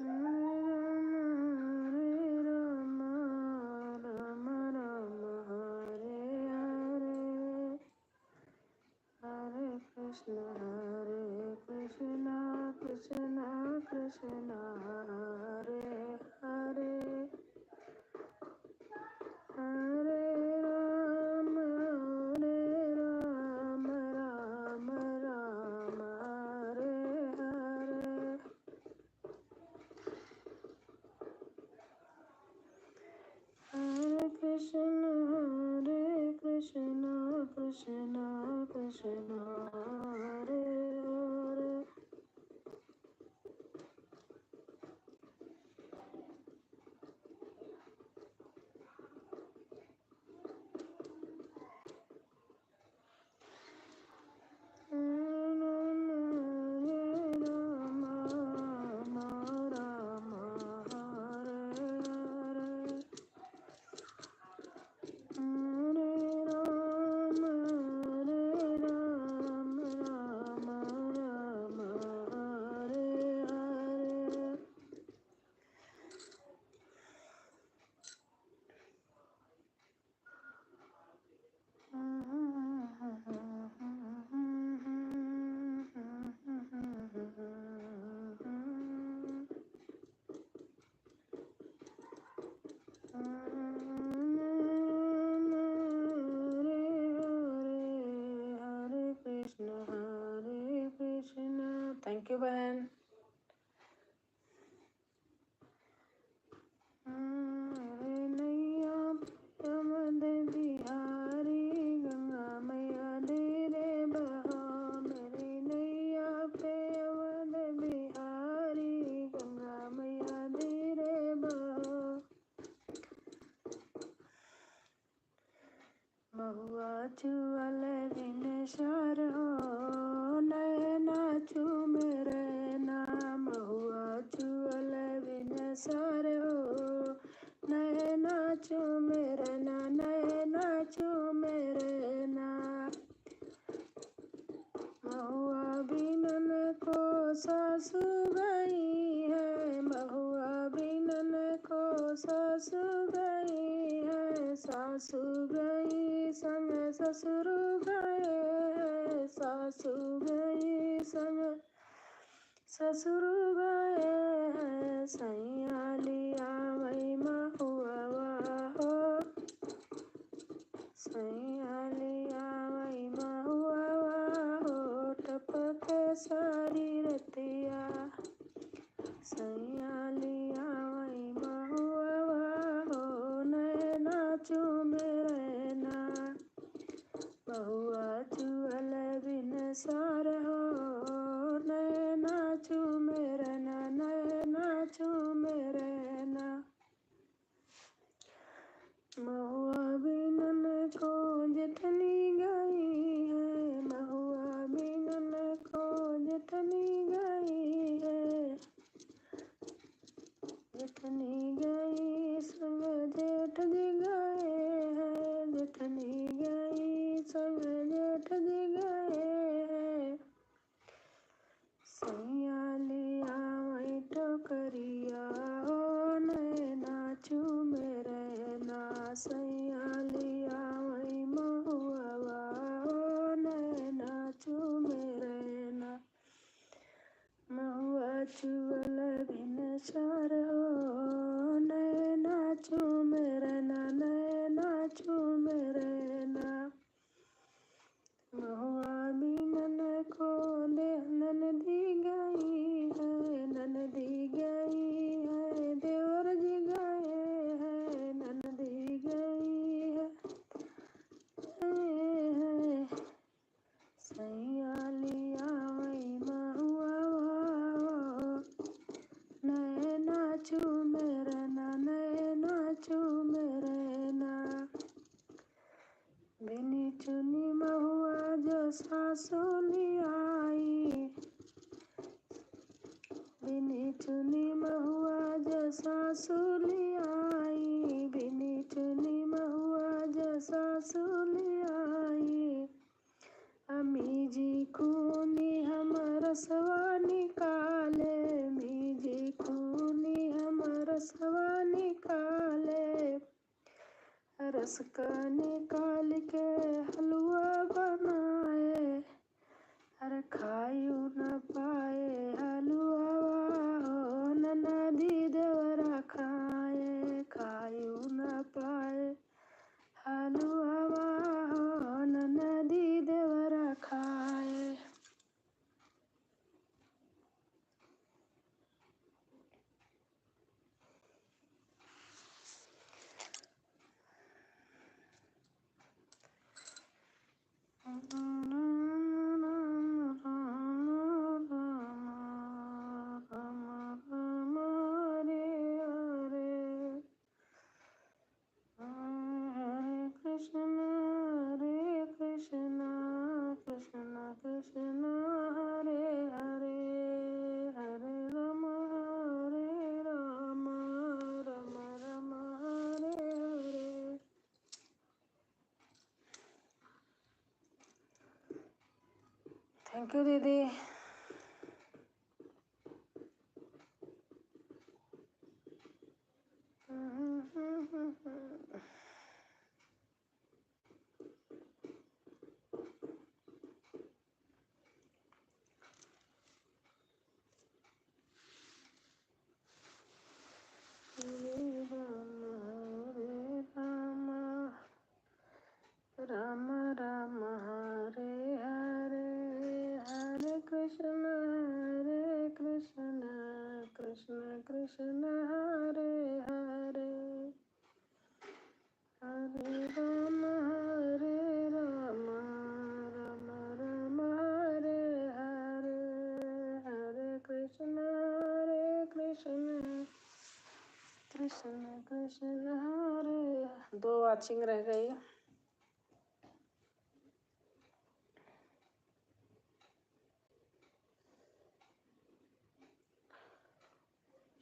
हरे राम राम राम हरे हरे, हरे कृष्ण कृष्ण कृष्ण हरे हरे, हरे राम राम राम हरे हरे, हरे कृष्ण कृष्ण कृष्ण हरे हरे। हरे कृष्ण। थैंक यू बहन। हरे नैया यमुना बिहारी, गंगा मैया धीरे बहा, मेरी नैया पे यमुना बिहारी, गंगा मैया धीरे बहा। महुआ चुअल बिन सार हो, नैना चूम रहना, महुआ चुअल बिन सार हो, नैना चूम रहना, नैना चूम रहना। महुआ बिनन को सासु गई है, महुआ बिनन को सासु गई है, सासु गई संग ससुर गए, सासु गई संग ससुर गए हैं सैया लिया वही महुआ हो, सैया लिया वही महुआ हो, टपके सारी रतिया, सैया लिया वही महुआ हो, नैना चूमे रहना, बहुआ चुअल बिन सार हो, नैना चूमे रहना, नैना चूमे रहना, महुआ बिनन को जठनी गई है, महुआ बिनन को जठनी गई है, जठनी गई संग जेठ जी गए हैं, जठनी गई संग जेठ जी गए हैं, सैया लिया वही टोकरिया हो, नैना चूमे रहना, सैया लिया वही महुआ हो, नैना चूमे रहना, महुआ चुअल बिन सार हो, नैना चूमे रहना, नैना चूमे रहना, महुआ बिनन को ननदी गई है, ननदी गई है, देवर जी गए हैं, ननदी गई है, सैया लिया वही महुआ हो, नैना चूमे रहना, नैना चूमे रहना, बिनी चुनी महुआ जो सासू लियाई, बिनी चुनी महुआ जो सासू लियाई, बिनी चुनी महुआ जो सासू लियाई, अम्मी जी खूनी हम रसवा निकाले, अम्मी जी खूनी हम रसवा निकाले, रस का निकाल के हलवा बनाए, अरे खायू न पाए हलवा हो, ननदी देवरा खाए, खायू न पाए हलवा हो, ननदी देवरा खाए। हरे कृष्णा कृष्णा कृष्णा हरे हरे, हरे राम राम राम हरे हरे। थैंक यू दीदी। राम राम हरे हरे, हरे कृष्ण कृष्ण कृष्ण हरे हरे, हरे राम राम राम हरे हरे, हरे कृष्ण कृष्ण कृष्ण हरे। 2 वाचिंग रह गई।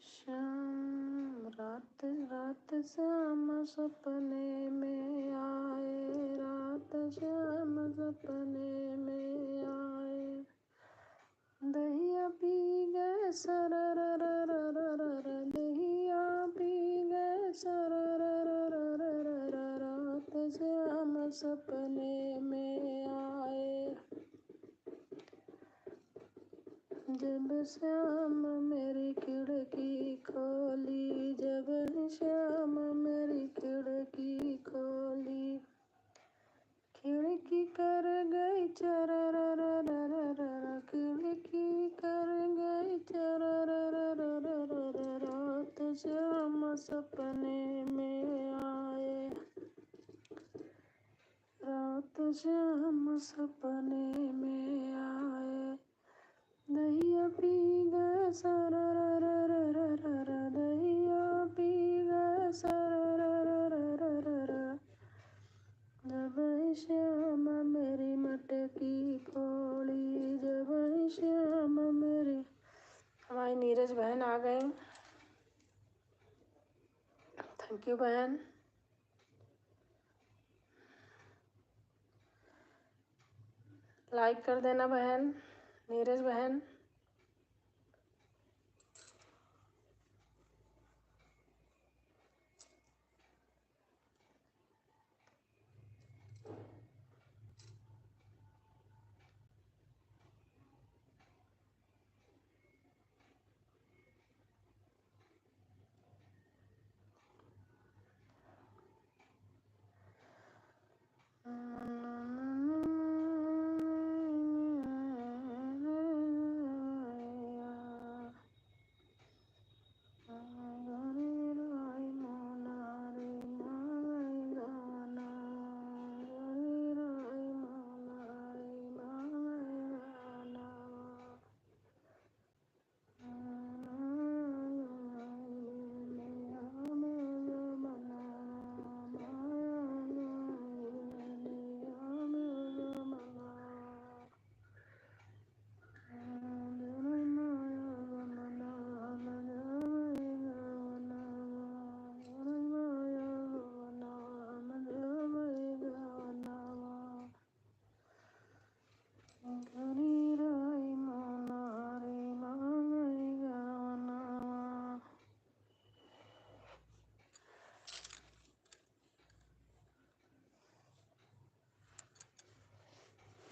श्याम रात रात श्याम सपने में आए, रात श्याम सपने में आए, दहिया पी गए सरररररररर, दहिया पी गए सररररररर, रात श्याम सपने में आए, जब श्याम मेरी खिड़की खोली, जब श्याम मेरी खिड़की खोली, खिड़की कर गई चरररररररर, खिड़की कर गई चरररररररर, रात श्याम सपने में आए, रात श्याम सपने में आए, दहिया पी गए सरररररररर, दहिया पी गए सरररररररर, जब श्याम मेरी मटकी फोड़ी, जब श्याम मेरी। हमारी नीरज बहन आ गई। थैंक यू बहन। लाइक कर देना बहन, नीरज बहन।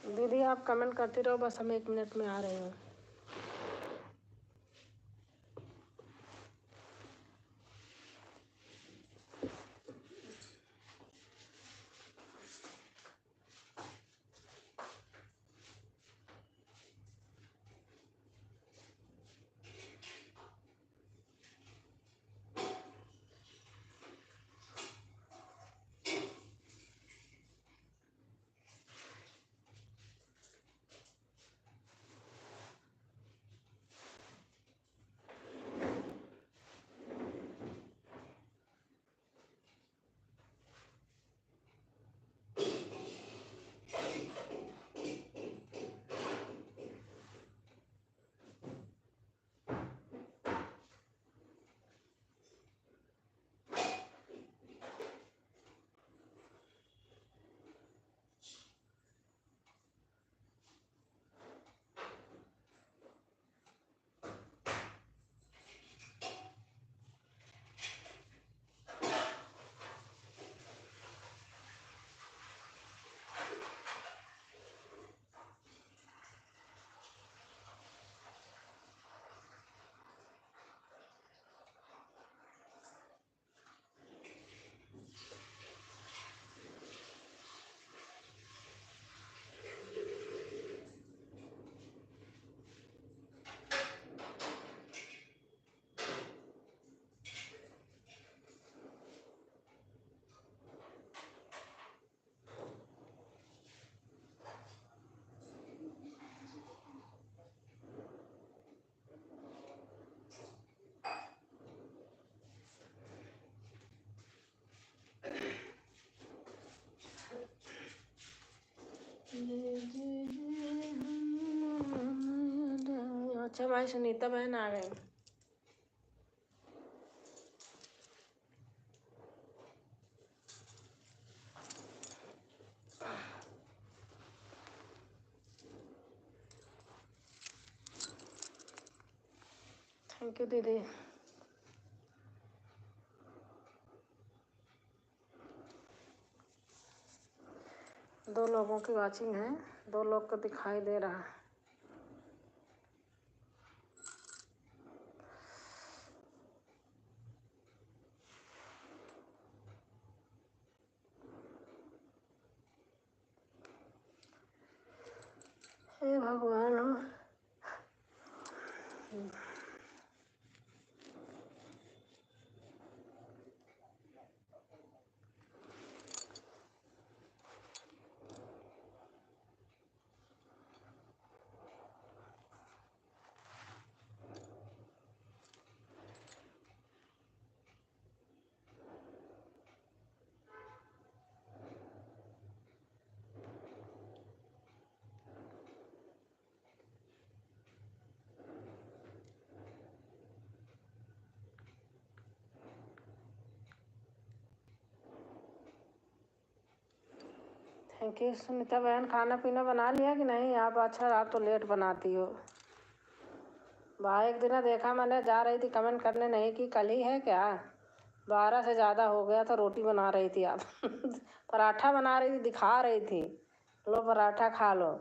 दीदी आप कमेंट करती रहो, बस हम 1 मिनट में आ रहे हैं। अच्छा हमारी सुनीता बहन आ गई। थैंक यू दीदी। दो लोगों की वॉचिंग है, 2 लोग को दिखाई दे रहा है। कि सुनीता बहन खाना पीना बना लिया कि नहीं? आप अच्छा, आप तो लेट बनाती हो। भाई एक दिन देखा मैंने, जा रही थी कमेंट करने, नहीं कि कल ही है क्या, 12 से ज़्यादा हो गया था। रोटी बना रही थी आप पराठा बना रही थी, दिखा रही थी लो पराठा खा लो।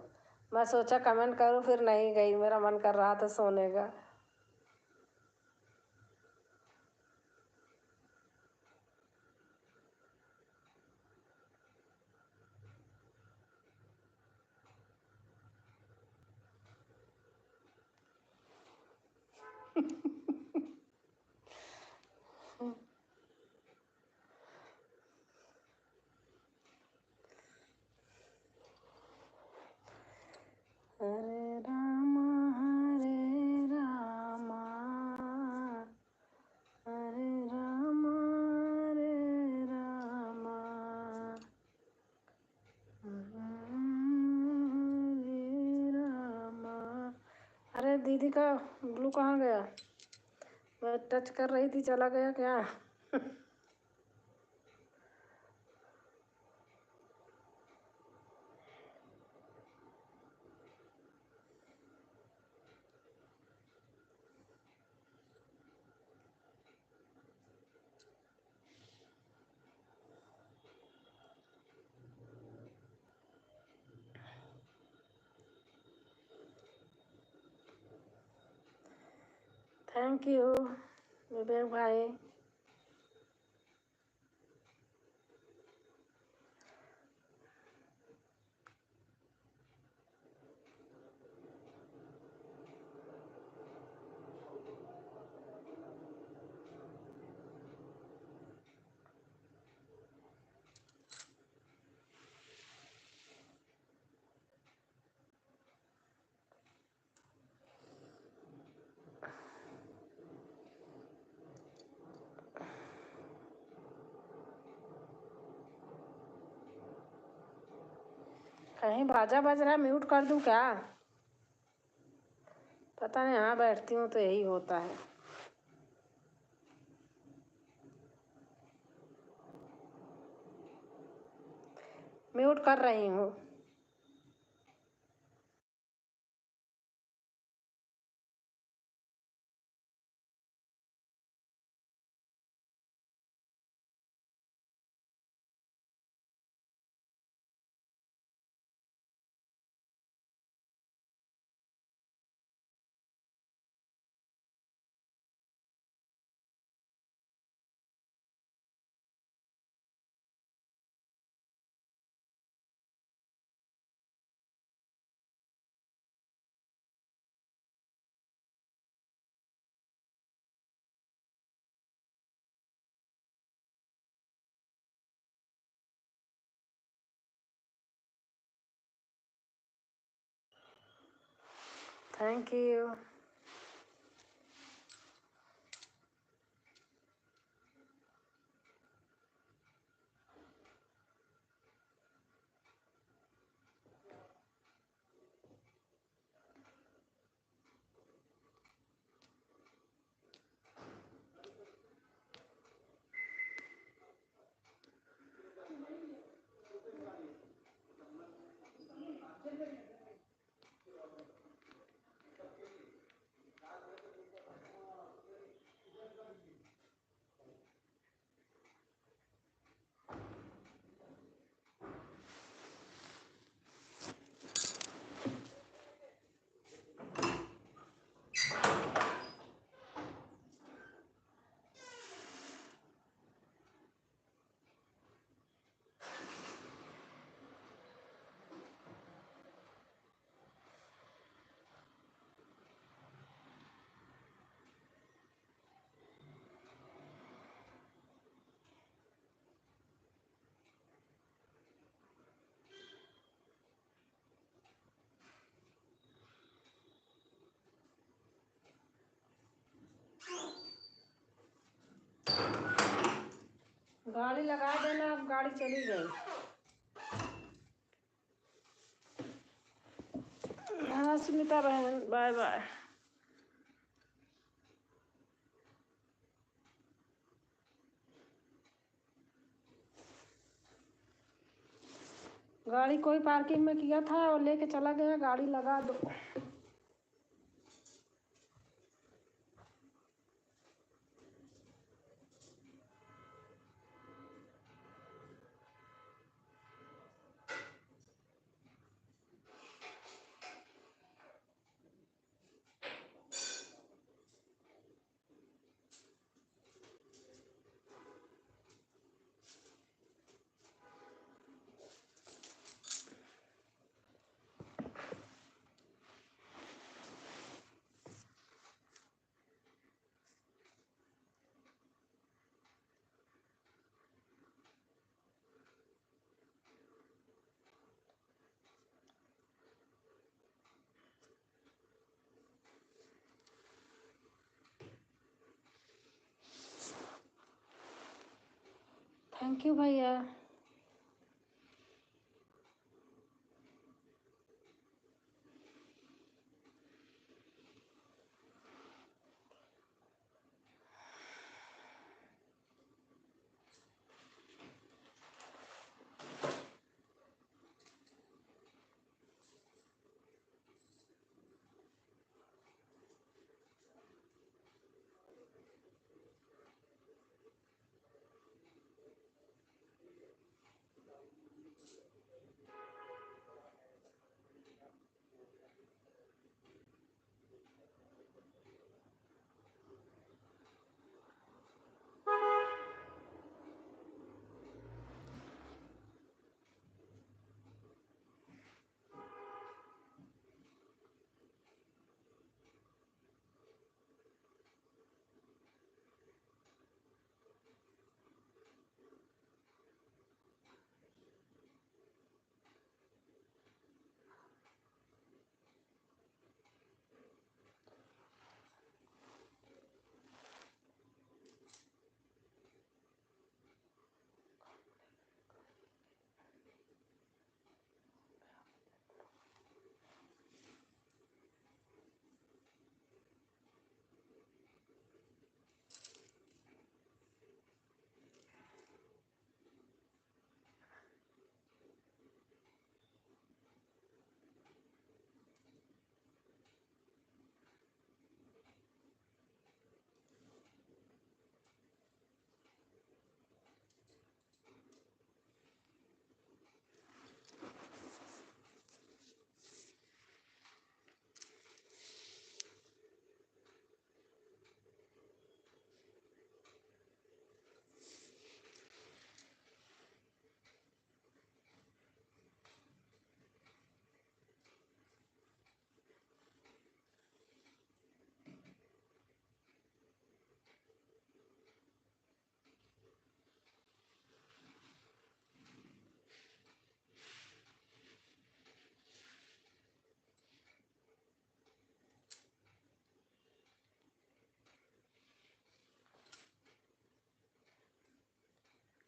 मैं सोचा कमेंट करूँ, फिर नहीं गई, मेरा मन कर रहा था सोने का। हरे रामा हरे रामा हरे रामा हरे रामा हरे रामा। अरे दीदी का ब्लू कहाँ गया? मैं टच कर रही थी, चला गया क्या? थैंक यू विवेक भाई। कहीं बाजा बज रहा है, म्यूट कर दूं क्या? पता नहीं, यहाँ बैठती हूँ तो यही होता है। म्यूट कर रही हूँ। Thank you. गाड़ी लगा देना, अब गाड़ी चली गई। हाँ सुनीता बहन, बाय बाय। गाड़ी कोई पार्किंग में किया था और लेके चला गया, गाड़ी लगा दो। थैंक यू भैया।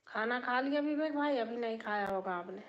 खाना खा लिया विवेक भाई? अभी नहीं खाया होगा आपने।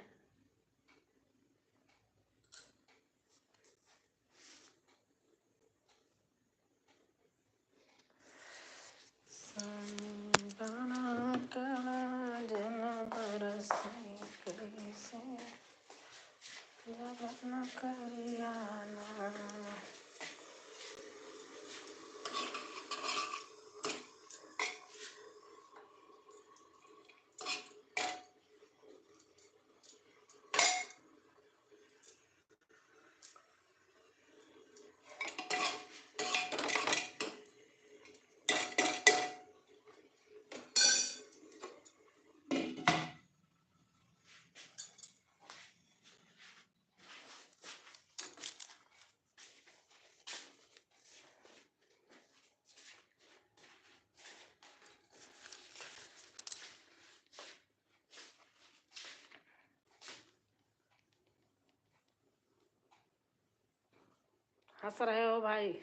हंस रहे हो भाई?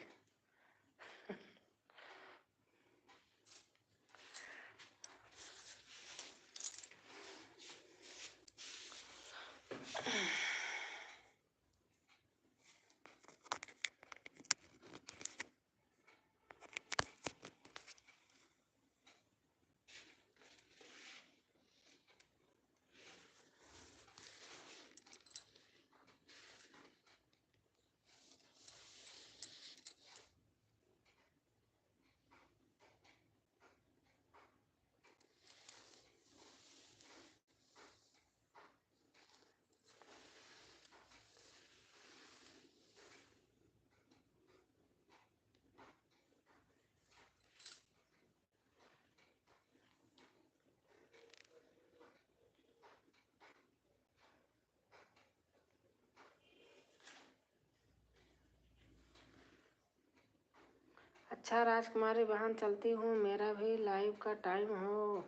अच्छा राजकुमारी बहन, चलती हूँ, मेरा भी लाइव का टाइम हो।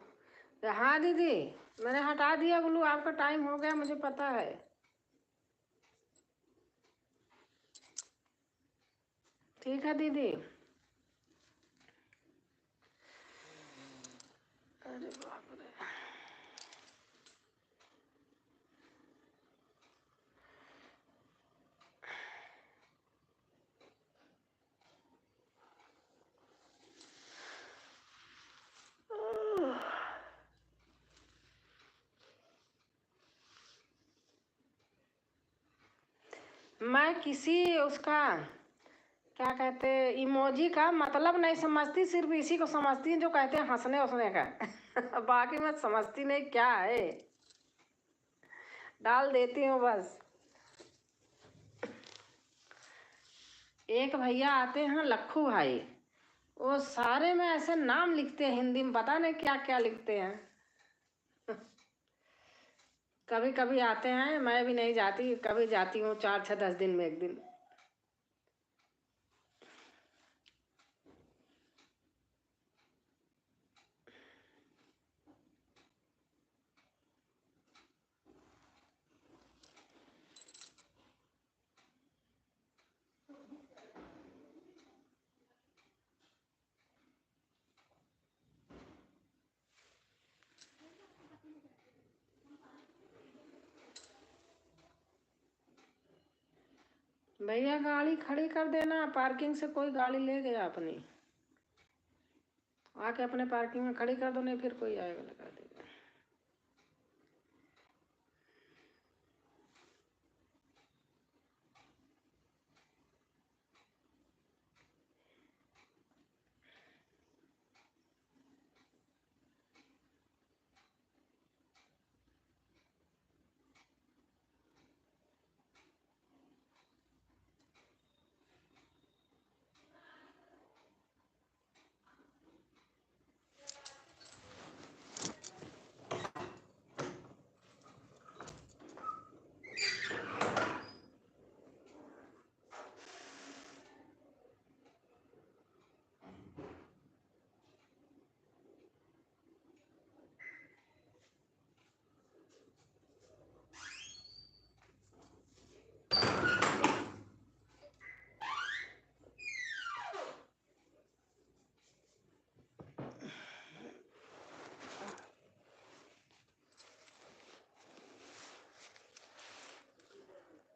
हाँ दीदी, मैंने हटा दिया ब्लू, आपका टाइम हो गया, मुझे पता है। ठीक है दीदी। अरे बाप रे। मैं किसी उसका क्या कहते इमोजी का मतलब नहीं समझती, सिर्फ इसी को समझती हूँ जो कहते हैं हंसने उसने का। बाकी मैं समझती नहीं क्या है, डाल देती हूँ बस। एक भैया आते हैं लखू भाई, वो सारे में ऐसे नाम लिखते हैं हिंदी में, पता नहीं क्या क्या लिखते हैं। कभी कभी आते हैं, मैं भी नहीं जाती, कभी जाती हूँ 4 6 10 दिन में एक दिन। भैया गाड़ी खड़ी कर देना, पार्किंग से कोई गाड़ी ले गया अपनी, आके अपने पार्किंग में खड़ी कर दो, नहीं फिर कोई आएगा लगा देगा।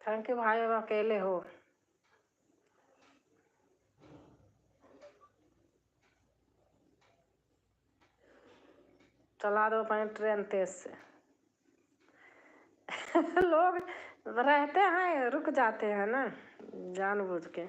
थैंक यू भाई, अब अकेले हो। चला दो अपनी ट्रेन तेज से। लोग रहते हैं, रुक जाते हैं ना जानबूझ के।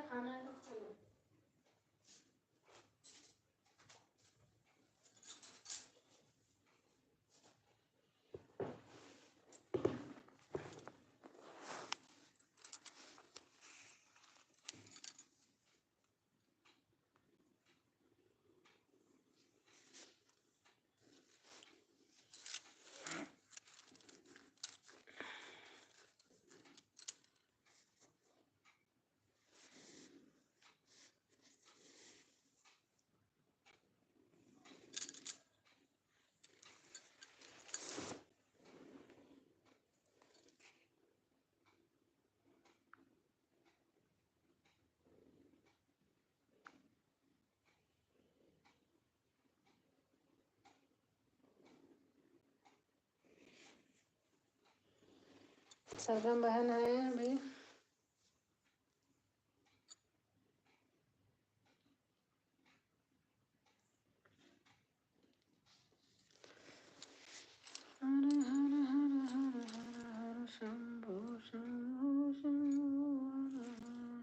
खाना है तो खा लो। सरगम बहन है अभी। हर हर हर हर हर हर शंभो शंभो शंभो हर हर।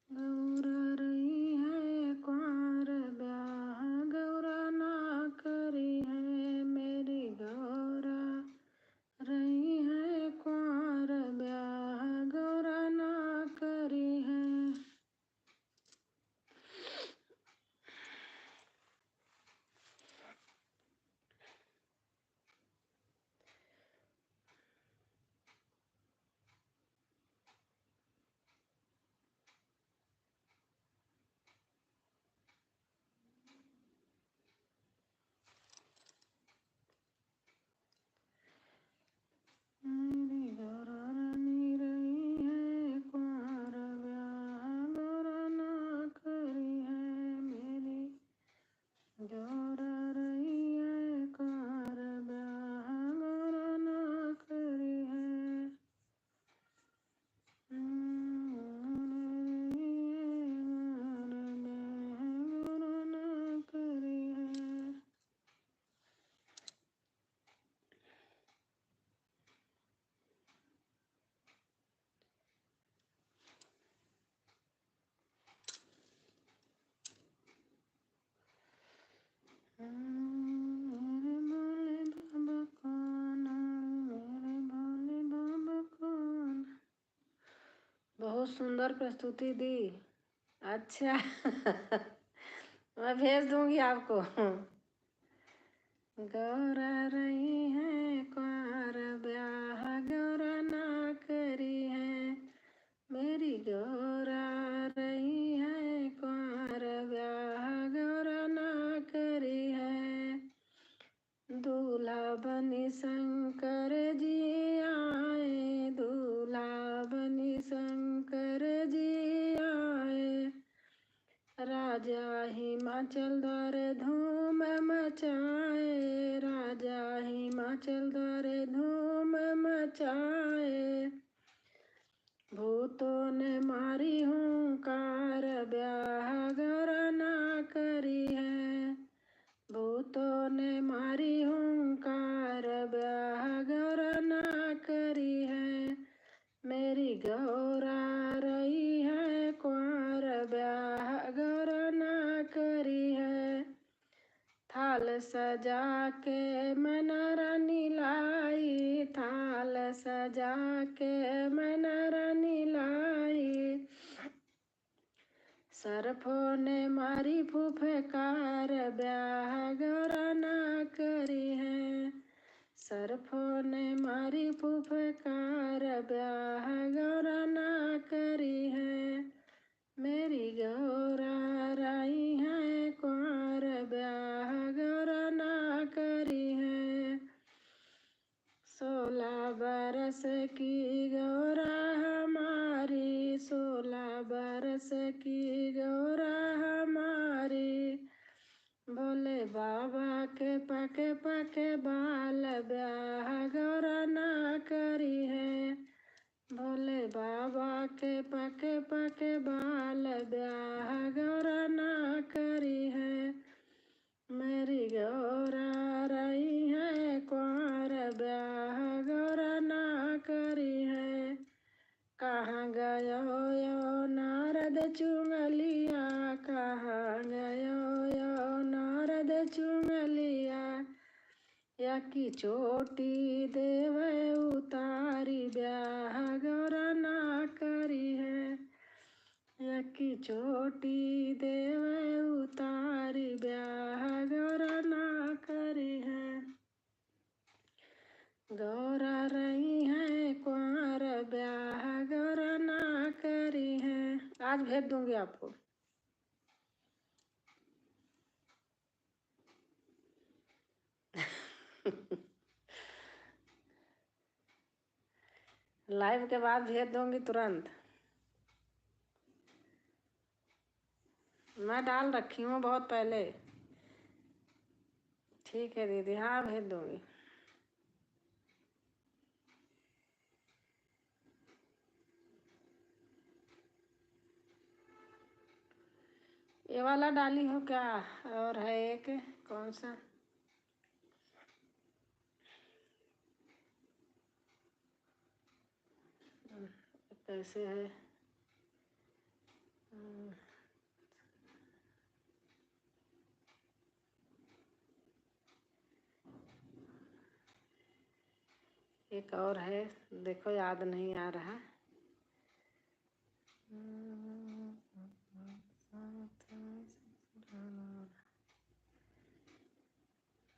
गौरा रही है कुंवर ब्याह गौरा ना करी है मेरी गौरा रही है कुंवर ब्याह गौरा ना करी है। मेरी गौरा रानी रही है कुंवर ब्याह गौरा ना करी है मेरी गौरा रही है कुंवर ब्याह गौरा ना करी है। गौरा ना करी है। मेरे भोले बाबा कौन मेरे भोले बाबा कौन। बहुत सुंदर प्रस्तुति दी। अच्छा मैं भेज दूंगी आपको। गौरा रही है कुंवर ब्याह गौरा ना करी है मेरी गौरा रही है कुंवर ब्याह गौरा ना करी है। दूल्हा बनी शंकर जी आए दूल्हा बनी शंकर जी आए राजा हिमाचल द्वारे धूम मचाए राजा हिमाचल द्वारे धूम मचाए। भूतों ने मारी हुंकार ब्याह गौरा ना करी है भूतों ने मारी हुंकार ब्याह गौरा ना करी है मेरी गौरा रही है कुंवर ब्याह गौरा ना करी है। थाल सजा के मैना रानी लाई थाल सजा के मैना रानी लाई सरफों ने मारी फुफकार ब्याह गौरा ना करी है सरफों ने मारी फुफकार ब्याह गौरा ना करी है मेरी गौरा रही है कुंवर ब्याह गौरा ना करी है। 16 बरस की गौरा हमारी 16 बरस की गौरा हमारी भोले बाबा के पके पके बाल ब्याह गौरा ना करी है भोले बाबा के पके पके बाल ब्याह गौरा ना करी है मेरी गौरा रही है कुंवर ब्याह गौरा ना करी है। कहाँ की चोटी देवे उतारी ब्याह गौरा ना करी है। की चोटी देवे उतारी ब्याह गौरा ना करी है। गौरा रही है कुंवर ब्याह गौरा ना करी है। आज भेज दूंगी आपको। लाइव के बाद भेज दूंगी तुरंत। मैं डाल रखी हूँ बहुत पहले। ठीक है दीदी, हाँ भेज दूंगी। ये वाला डाली हो क्या? और है एक कौन सा? कैसे है? एक और है, देखो याद नहीं आ रहा।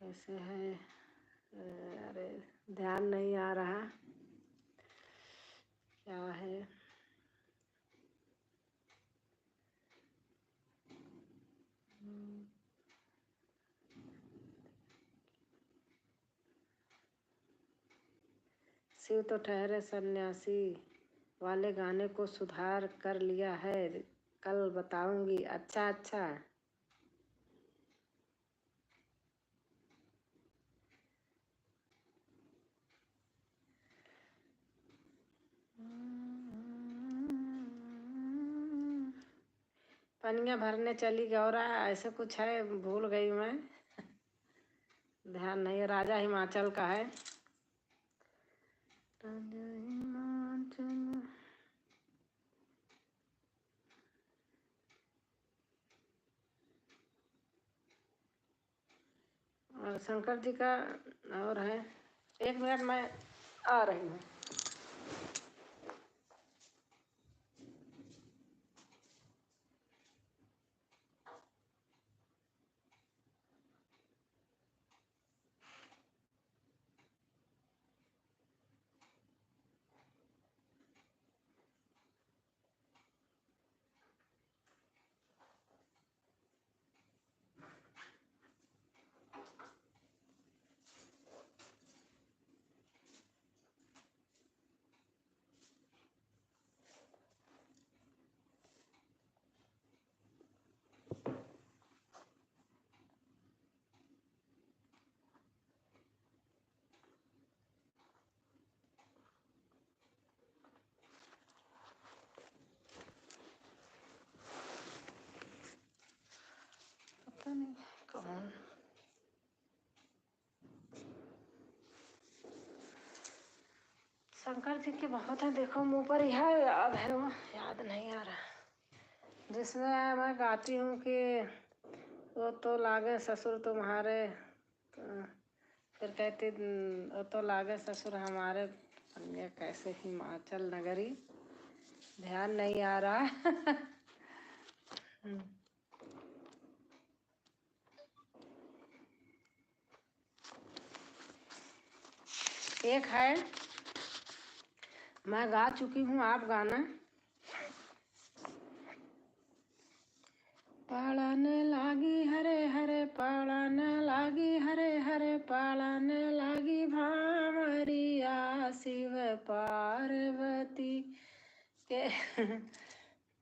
कैसे है? अरे ध्यान नहीं आ रहा क्या है। शिव तो ठहरे सन्यासी वाले गाने को सुधार कर लिया है, कल बताऊंगी। अच्छा अच्छा। पनिया भरने चली गौरा, ऐसे कुछ है, भूल गई मैं। ध्यान नहीं। राजा हिमाचल का है। राजा हिमाचल। और शंकर जी का और है। एक मिनट मैं आ रही हूँ। पता नहीं कौन। शंकर जी के बहुत है, देखो मुंह पर यह याद है, वो याद नहीं आ रहा। जिसमें मैं गाती हूँ कि वो तो लागे ससुर तुम्हारे, तो फिर कहती वो तो लागे ससुर हमारे, पनिया कैसे हिमाचल नगरी। ध्यान नहीं आ रहा। एक है, मैं गा चुकी हूँ, आप गाना। पाड़न लागी हरे हरे, पाड़न लागी हरे हरे, पाड़न लागी भामरिया शिव पार्वती के।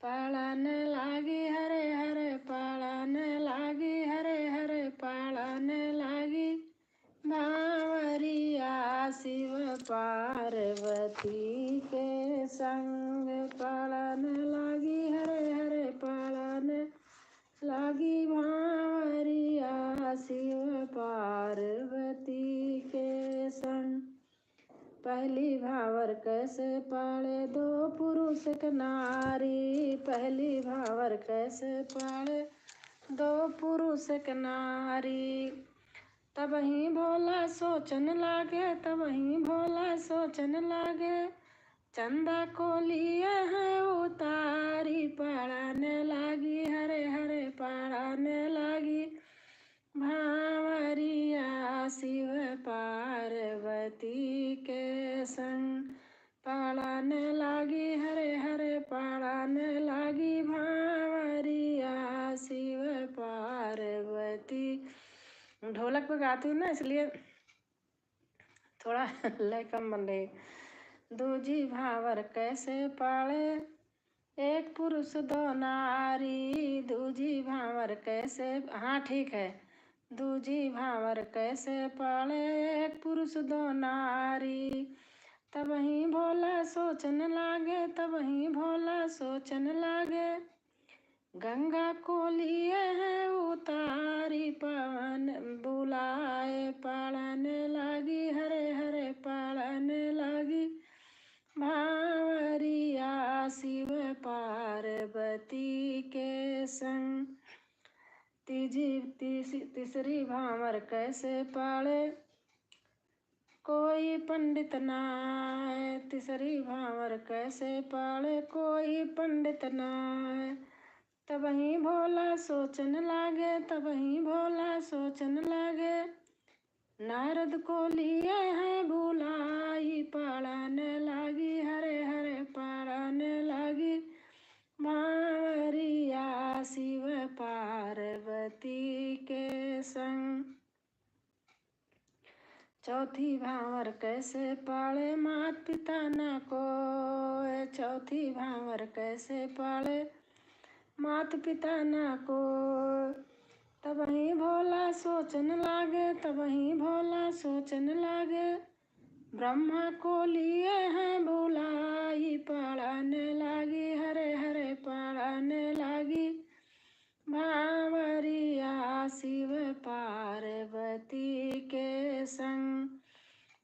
पाड़न लागी हरे हरे, पाड़न लागी हरे हरे, पाड़न लागी भामरिया शिव पार्वती के संग। पाड़न लागी हरे हरे, पाड़न लागी भामरिया शिव पार्वती के संग। पहली भावर कैसे पाले दो पुरुष के नारी, पहली भावर कैसे पाले दो पुरुष के नारी। तब ही भोला सोचन लागे, तब ही भोला सोचन लागे, चंदा को लिए हैं उतारी, पढ़ाने लगी हरे हरे पढ़ाने लगी, भांवरिया शिव पार्वती के संग, पढ़ाने लगी हरे हरे पढ़ाने लगी, भांवरिया शिव पार्वती। ढोलक पे गाती हूँ ना, इसलिए थोड़ा लय कम बन रही। दूजी भावर कैसे पाले, एक पुरुष दो नारी, दूजी भावर कैसे, हाँ ठीक है, दूजी भावर कैसे पाले, एक पुरुष दो नारी, तब ही भोला सोचन लागे, तब ही भोला सोचन लागे, गंगा को लिए हैं उतारी, पवन बुलाए पढ़ने लगी हरे हरे पढ़ने लगी, भांवरिया शिव पार्वती के संग। तीसरी भांवर कैसे पाले, कोई पंडित नाय, तीसरी भांवर कैसे पाले, कोई पंडित नाय, तब ही भोला सोचन लागे, तब ही भोला सोचन लागे, नारद को लिए हैं बुलाई, पढ़ाने लगी हरे हरे पढ़ाने लगी, भांवरिया शिव पार्वती के संग। चौथी भांवर कैसे पाले, मात पिता न को, चौथी भांवर कैसे पाले, मात पिता न को, तब ही भोला सोचन लागे, तब ही भोला सोचन लागे, ब्रह्मा को लिए हैं बुलाई, पढ़ाने लगी हरे हरे पढ़ाने लगी, भांवरिया शिव पार्वती के संग,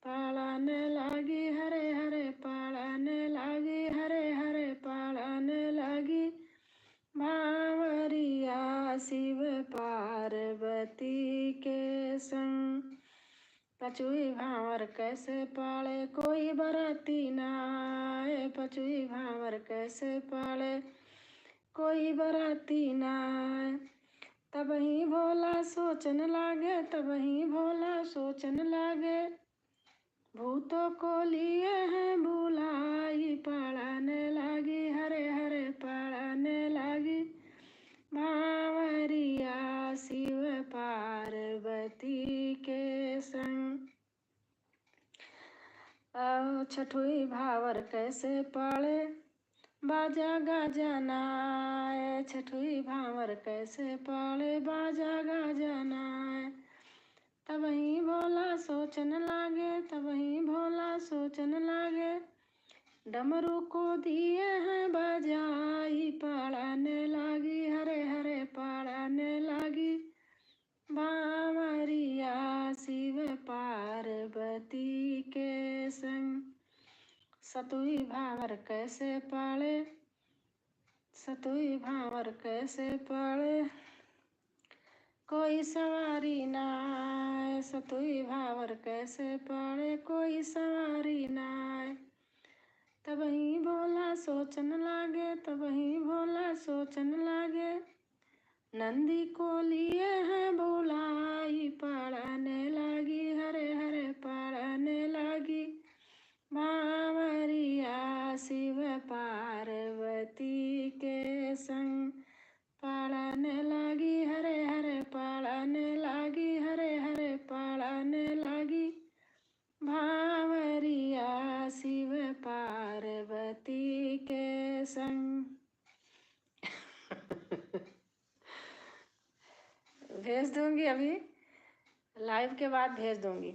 पढ़ाने लगी हरे हरे पढ़ाने लगी, हरे हरे पढ़ाने लगी, भांवरिया शिव पार्वती के संग। पचुई भांवर कैसे पाले, कोई बराती नाय, पचुई भांवर कैसे पाले, कोई बराती नाय, तब ही भोला सोचन लागे, तब ही भोला सोचन लागे, भूतों को लिए हैं बुलाई, पढ़ाने लगी हरे हरे पढ़ाने लगी, भांवरिया शिव पार्वती के संग। छठवीं भावर कैसे पाले, बाजा गाजा नाय, छठवीं भावर कैसे पाले, बाजा गाजा नाय, तब ही भोला सोचन लागे, तब ही भोला सोचन लागे, डमरू को दिए हैं बजाई, पढ़ाने लगी हरे हरे पढ़ाने लगी, भांवरिया शिव पार्वती के संग। सतुई भांवर कैसे पाले, सतुई भांवर कैसे पाले, कोई सवारी नाय, सतुई भांवर कैसे पाले, कोई सवारी नाय, तब ही भोला सोचन लागे, तब ही भोला सोचन लागे, नंदी को लिए हैं बुलाई, पढ़ाने लगी हरे हरे पढ़ाने लगी, भांवरिया शिव पार्वती के संग, पढ़ाने लगी हरे हरे पढ़ाने लगी, हरे हरे पढ़ाने लगी, भांवरिया शिव पार्वती के संग। भेज दूंगी, अभी लाइव के बाद भेज दूंगी।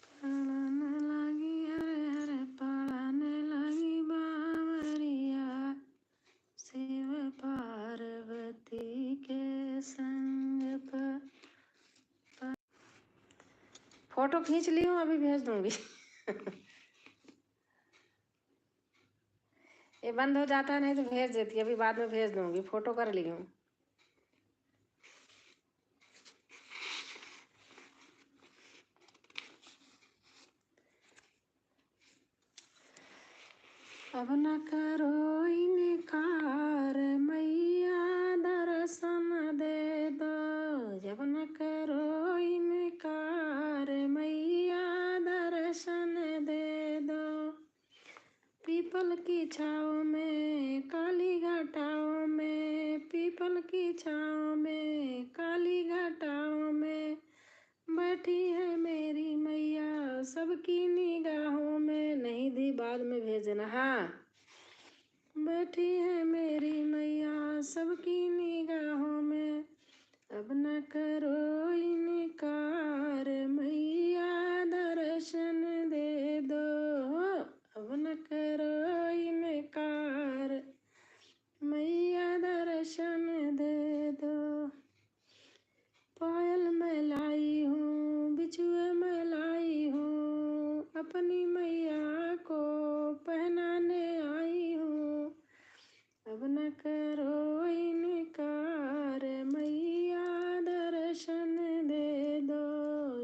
पढ़ाने लगी हरे हरे पढ़ाने लगी, भांवरिया शिव पार्वती के संग। फोटो खींच ली हूँ, अभी भेज दूंगी। ये बंद हो जाता है नहीं तो भेज देती, अभी बाद में भेज दूंगी, फोटो कर ली हूँ। अब न करो इनकार मैया दर्शन दे दो, जब न करो इनकार मैया दर्शन दे दो। पीपल की छाँव में काली घटाओं में, पीपल की छाँव में काली घटाओं में बैठी है मेरी मैया सबकी निगाहों में। नहीं दी बाद में भेजना। हाँ, बैठी है मेरी मैया सबकी निगाहों में। अब न करो इनकार मैया दर्शन दे दो, अब न करो इनकार मैया दर्शन दे दो। पायल मैं लाई हूँ, बिछुए मैं लाई हूँ, अपनी मैया को पहनाने आई हूँ। अब न करो इनकार मैया दर्शन दे दो,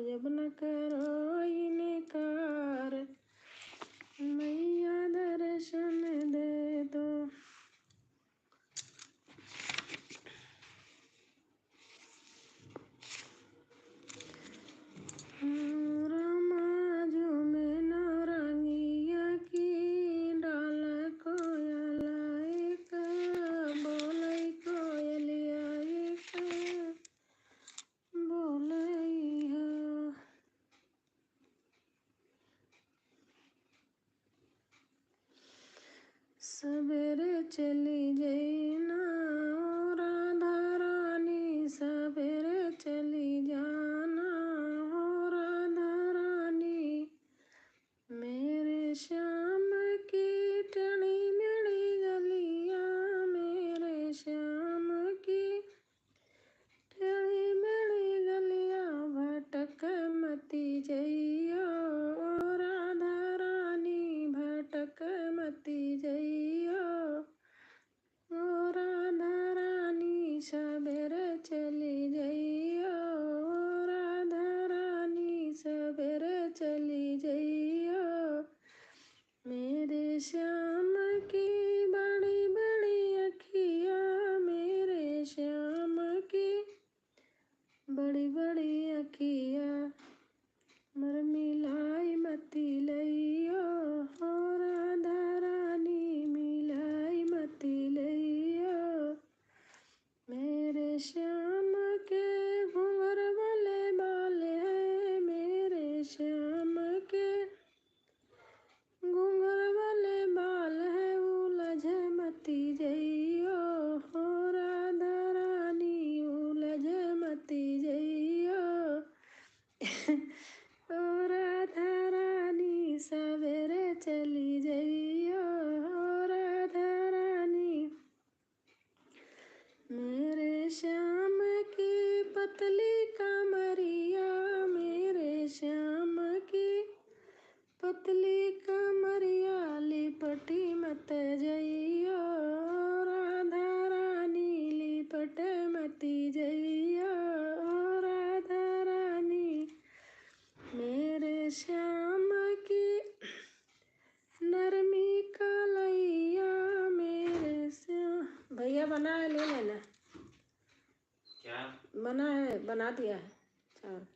जब न करो इनकार मैया दर्शन दे दो। रामाजू में नौरंगिया की डाल कोयला एक, बोलई कोयलिया एक बोलई है। सवेरे चली गई ना ओ राधा रानी, सवेरे चली जाना हो राधा रानी। मेरे श्याम की टड़ी मेरी गलिया, मेरे श्याम की टड़ी मेरी गलिया भटक मती जइयो ओ राधा रानी, भटक मती जइयो ओ राधा रानी। सवेरे चली जइयो ओ राधा रानी, सवेरे चली जइयो। मेरे श्याम की बड़ी बड़ी अखिया, मेरे श्याम की बड़ी बड़ी अखिया मर मिलाई मती लइयो हो राधा रानी, मिलाई मती लइयो। मेरे श्याम के घुंघर वाले बाल है, मेरे श्याम के घुंघर वाले बाल है, उलझ मती जइयो हो राधा रानी, उलझ मती जइयो ओ राधा रानी। सवेरे चली जइयो हो राधा रानी। मेरे श्याम की पतली कमरिया, मेरे श्याम की पतली कमरिया लिपटी मत जइयो राधा रानी, लिपट मती जइयो राधा रानी। मेरे श्याम की नरमी कलैया, मेरे श्याम भैया बना है, ले लेना। क्या बना है, बना दिया है चावल।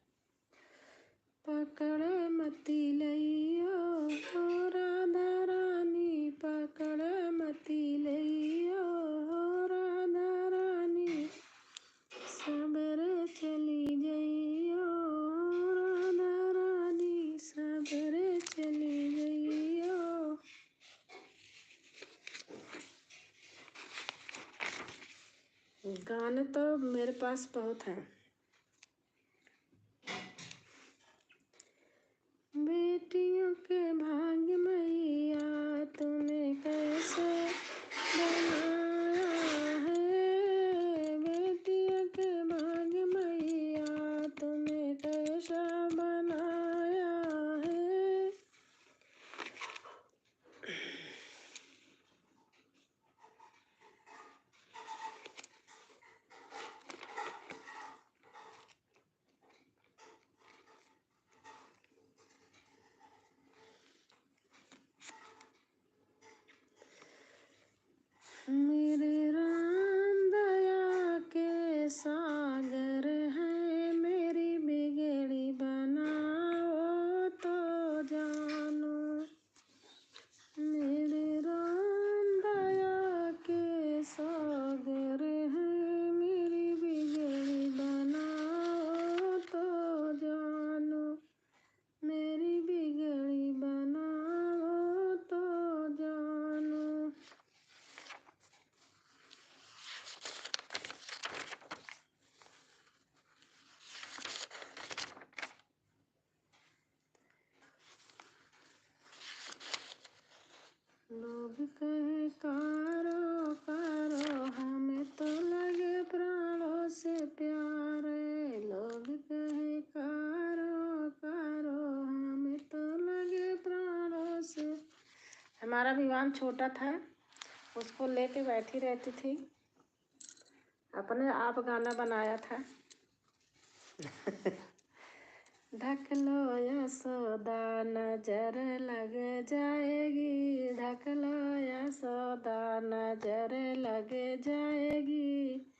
पकड़ मती लइयो हो राधा रानी, पकड़ मती लइयो हो राधा रानी। सवेरे चली जइयो राधा रानी, सवेरे चली जइयो। गाने तो मेरे पास बहुत हैं। बेटियों के भाग्य मैया तूने कैसे बनाया है, बेटियों के भाग्य मैया तूने कैसा बनाया कारो कारो हमें तो लगे प्राणों से प्यारे, लोग कहे कारो कारो हमें तो लगे प्राणों से। हमारा विवान छोटा था, उसको लेके बैठी रहती थी, अपने आप गाना बनाया था। ढक लो यशोदा नजर लग जाएगी, ढक लो यशोदा नजर लग जाएगी,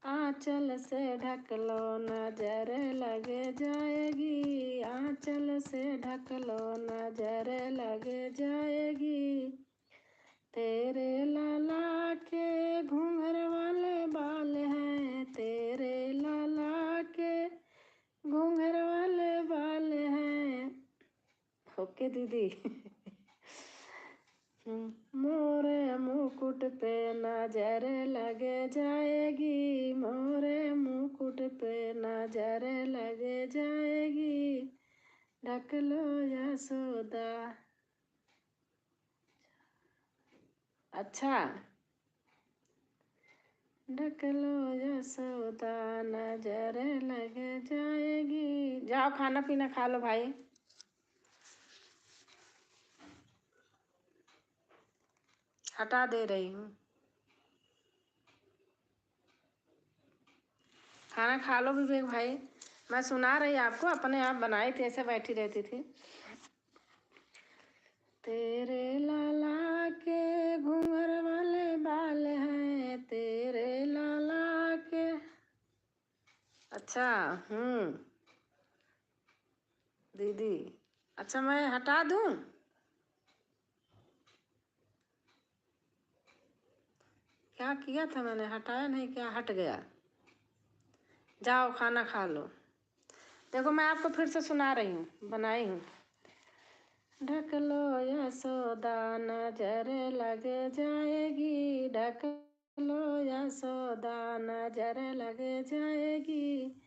आंचल से ढक लो नजर लग जाएगी, आंचल से ढक लो नजर लग जाएगी। तेरे लाला के घूंघर वाले बाल हैं, तेरे लाला के घूंघर वाले बाल हैं। ओके दीदी। मोरे मुकुट पे नजर लग जाएगी, मोरे मुकुट पे नजर लग जाएगी, ढक लो यशोदा। अच्छा, ढक लो यशोदा नजर लग जाएगी। जाओ खाना पीना खा लो भाई। हटा दे रही हूँ, खाना खा लो विवेक भाई। मैं सुना रही आपको, अपने आप बनाई थी, ऐसे बैठी रहती थी। तेरे लाला के घूंघर वाले बाल हैं, तेरे लाला के। अच्छा दीदी, अच्छा मैं हटा दूं? क्या किया था मैंने? हटाया नहीं, क्या हट गया? जाओ खाना खा लो। देखो मैं आपको फिर से सुना रही हूँ, बनाई हूँ। ढक लो यशोदा नजर लग जाएगी, ढक लो यशोदा नजर लग जाएगी,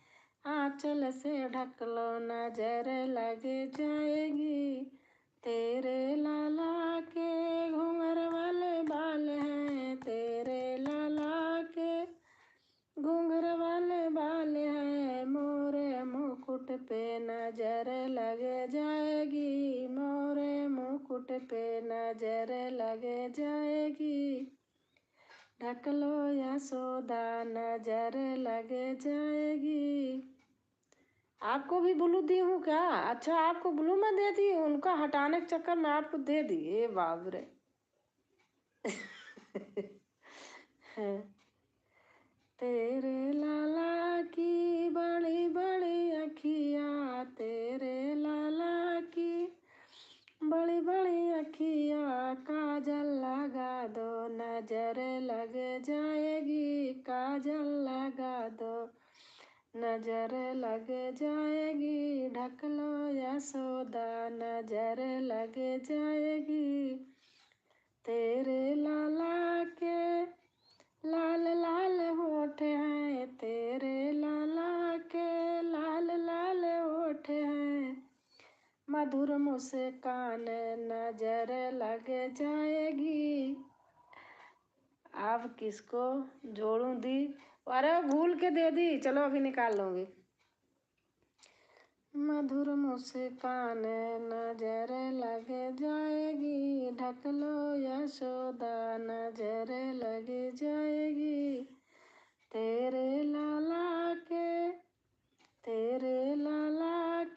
आंचल से ढक लो नजर लग जाएगी। तेरे लाला के घूंघर वाले बाल हैं, तेरे लाला के घूंघर वाले बाल हैं, मोरे मुकुट पे नजर लग जाएगी, मोरे मुकुट पे नजर लग जाएगी, ढक लो यशोदा नजर लग जाएगी। आपको भी ब्लू दी हूँ क्या? अच्छा आपको ब्लू में दे दी, उनका हटाने के चक्कर में आपको दे दी। ए बाप रे। तेरे लाला की बड़ी बड़ी अखियाँ, तेरे लाला की बड़ी बड़ी अखियाँ, काजल लगा दो नजर लग जाएगी, काजल लगा दो नजर लग जाएगी, ढक लो यशोदा नजर लग जाएगी। तेरे लाला के लाल लाल होठ हैं, तेरे लाला के लाल लाल होठ हैं, मधुर मुस्कान नजर लग जाएगी। अब किसको जोड़ूं दी? अरे भूल के दे दी, चलो अभी निकाल लूंगी। मधुर मुस्कान नजर लग जाएगी, ढक लो यशोदा नजर लग जाएगी। तेरे लाला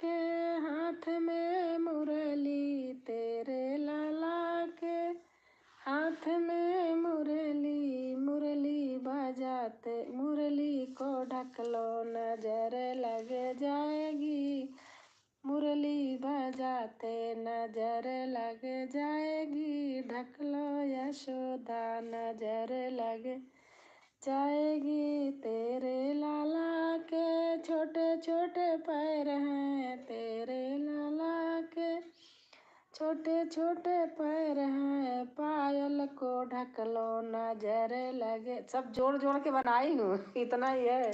के हाथ में मुरली, तेरे लाला के हाथ में मुरली, मुरली बजाते मुरली को ढक लो नजर लग जाएगी, मुरली बजाते नजर लग जाएगी, ढक लो यशोदा नजर लग जाएगी। तेरे लाला के छोटे छोटे पैर हैं, तेरे लाला के छोटे छोटे पैर हैं, पायल को ढक लो नजर लगे। सब जोड़ जोड़ के बनाई हूँ, इतना ही है।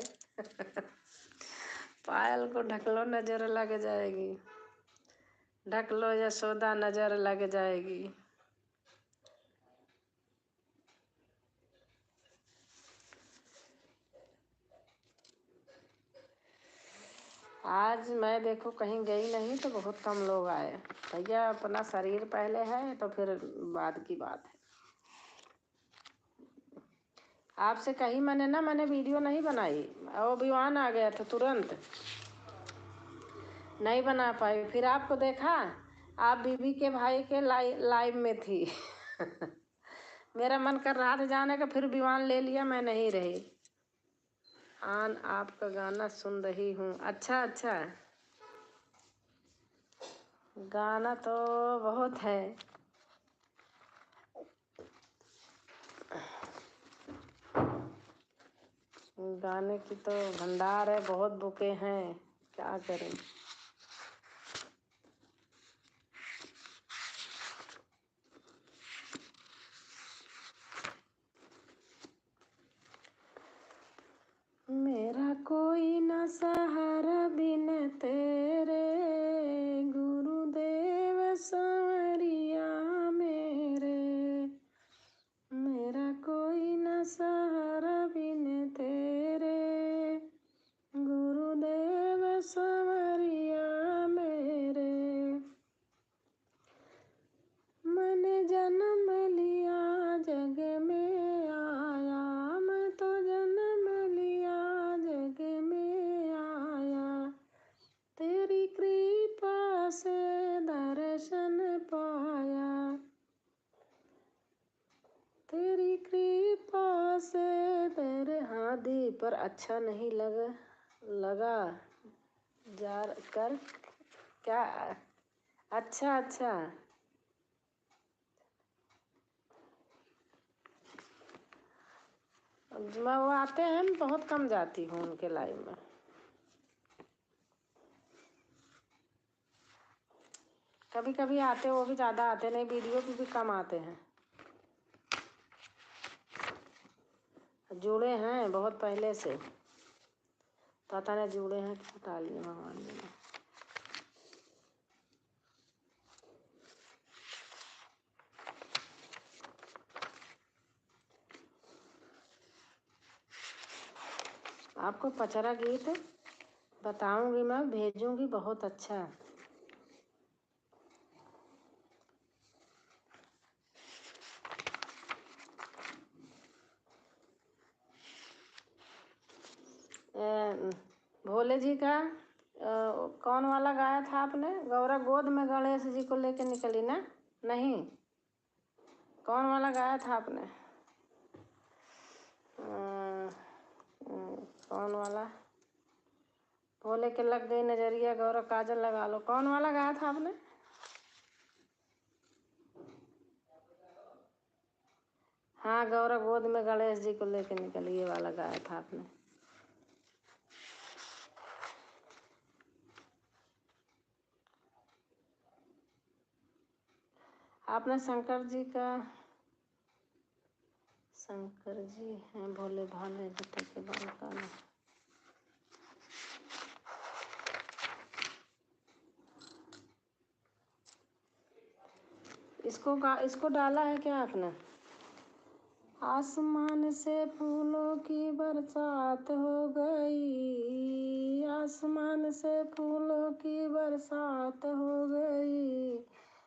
पायल को ढक लो नजर लग जाएगी, ढक लो यशोदा नजर लग जाएगी। आज मैं देखो कहीं गई नहीं तो बहुत कम लोग आए। भैया अपना शरीर पहले है तो फिर बाद की बात है। आपसे कही मैंने वीडियो नहीं बनाई, और विवान आ गया था तुरंत, नहीं बना पाई। फिर आपको देखा, आप बीबी के भाई के लाइव में थी। मेरा मन कर रहा था जाने का, फिर विवान ले लिया, मैं नहीं रही। आन आपका गाना सुन रही हूँ। अच्छा अच्छा, गाना तो बहुत है। गाने की तो भंडार है, बहुत बुके हैं, क्या करें। मेरा कोई न सहारा बिन तेरे, गुरुदेव सांवरिया मेरे। मेरा कोई न सहारा बिन तेरे, गुरुदेव सांवरिया मेरे। मैंने जन्म लिया जग में आया, मैं तो जन्म लिया जग में आया। तेरी कृपा से दर्शन पाया, तेरी कृपा से तेरे हाथी पर अच्छा नहीं लगा जा कर क्या। अच्छा अच्छा, मैं वो आते हैं, मैं बहुत कम जाती हूँ उनके लाइव में। कभी कभी आते, वो भी ज़्यादा आते नहीं, वीडियो भी कम आते हैं। जुड़े हैं बहुत पहले से, पता नहीं जुड़े हैं कि हटा लिए भगवान ने। आपको पचरा गीत बताऊंगी, मैं भेजूंगी, बहुत अच्छा। भोले जी का कौन वाला गाया था आपने? गौरा गोद में गणेश जी को लेके निकली ना? नहीं, कौन वाला गाया था आपने? कौन वाला? भोले के लग गई नजरिया, गौरा काजल लगा लो, कौन वाला गाया था आपने? हाँ, गौरा गोद में गणेश जी को लेके निकली, ये वाला गाया था आपने। आपने शंकर जी हैं भोले भाले जटे के बाल काले। इसको डाला है क्या आपने? आसमान से फूलों की बरसात हो गई, आसमान से फूलों की बरसात हो गई।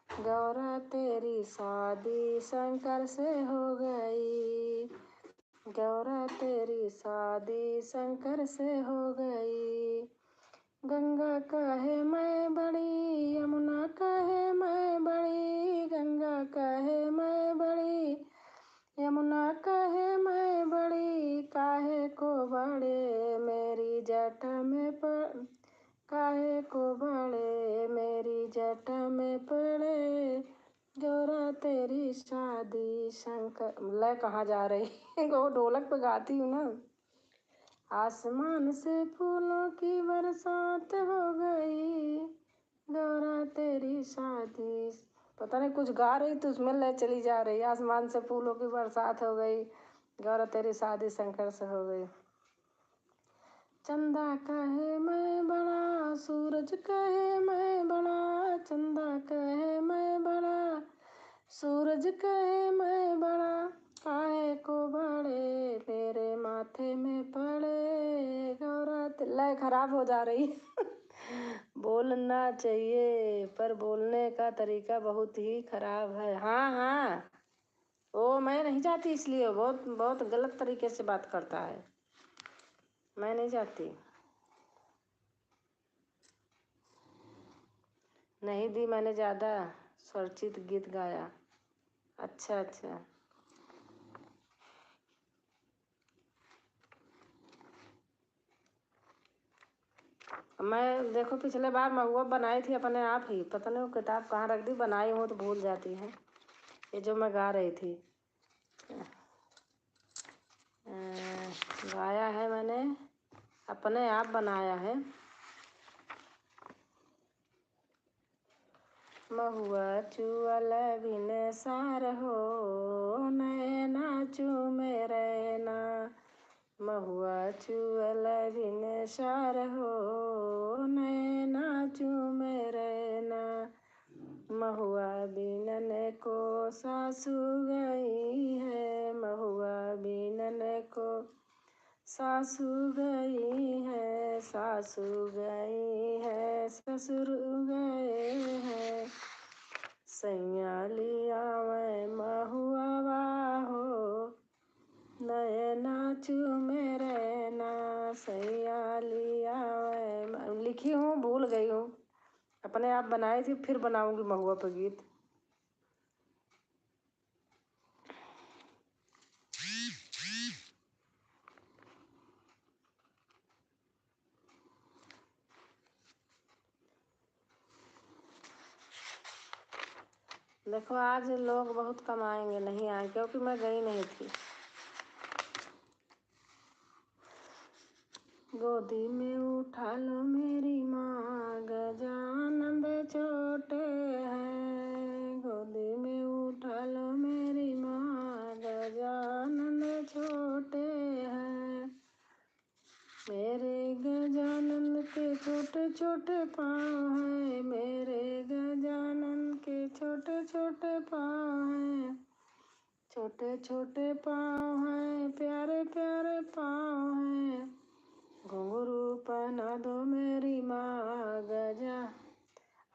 गौरा तेरी शादी शंकर से हो गई, गौरा तेरी शादी शंकर से हो गई। गंगा कहे मैं बड़ी, यमुना कहे मैं बड़ी, गंगा कहे मैं बड़ी, यमुना कहे मैं बड़ी। काहे को बड़े मेरी जटा में काहे को बड़े मेरी जटा में पड़े। गौरा तेरी शादी शंकर। लय कहाँ जा रही? वो ढोलक पे गाती हूँ ना। आसमान से फूलों की बरसात हो गई, गौरा तेरी शादी। पता नहीं कुछ गा रही तो उसमें लय चली जा रही। आसमान से फूलों की बरसात हो गई, गौरा तेरी शादी शंकर से हो गई। चंदा कहे मैं बड़ा, सूरज कहे मैं बड़ा, चंदा कहे मैं बड़ा, सूरज कहे मैं बड़ा। काहे को बड़े मेरे माथे में पड़े। गौरा लय खराब हो जा रही। बोलना चाहिए पर बोलने का तरीका बहुत ही खराब है। हाँ हाँ, वो मैं नहीं जाती, इसलिए बहुत बहुत गलत तरीके से बात करता है। मैं नहीं जाती। नहीं दी मैंने, ज़्यादा स्वरचित गीत गाया। अच्छा अच्छा। मैं देखो पिछले बार महुआ बनाई थी अपने आप ही, पता नहीं वो किताब कहाँ रख दी, बनाई हूँ तो भूल जाती है। ये जो मैं गा रही थी, गाया है मैंने, अपने आप बनाया है। महुआ चुअल बिन सार हो, नैना चूमे रैना। महुआ चुअल बिन सार हो, नैना चूमे रैना। महुआ बिनन को सासू गई है, महुआ बिनन को सासू गई है, सासू गई है, ससुर गए हैं। सैया लिया मैं महुआ हो, नैना चूमे रैना। सैया लिया मैं, लिखी हूँ भूल गई हूँ, अपने आप बनाई थी, फिर बनाऊंगी महुआ पर गीत। देखो आज लोग बहुत कम आएंगे, नहीं आए क्योंकि मैं गई नहीं थी। गोदी में उठा लो मेरी माँ, गजानंद छोटे हैं। गोदी में उठा लो मेरी माँ, गजानंद छोटे हैं। मेरे गजानंद के छोटे छोटे पाँव हैं, मेरे गजानंद के छोटे छोटे पाँव हैं। छोटे छोटे पाँव हैं, प्यारे प्यारे पाँव हैं। घुंघरू पहना दो मेरी माँ, गजा।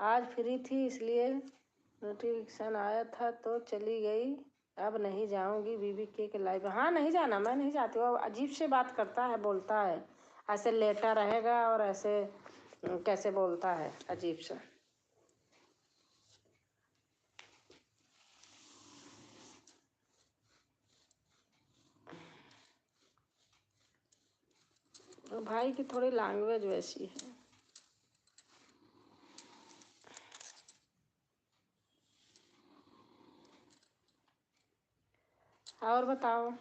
आज फ्री थी इसलिए नोटिफिकेशन आया था तो चली गई। अब नहीं जाऊंगी बीबी के लाइव। हाँ नहीं जाना, मैं नहीं जाती। वो अजीब से बात करता है, बोलता है ऐसे लेटा रहेगा और ऐसे कैसे बोलता है अजीब से। भाई की थोड़ी लैंग्वेज वैसी है। और बताओ।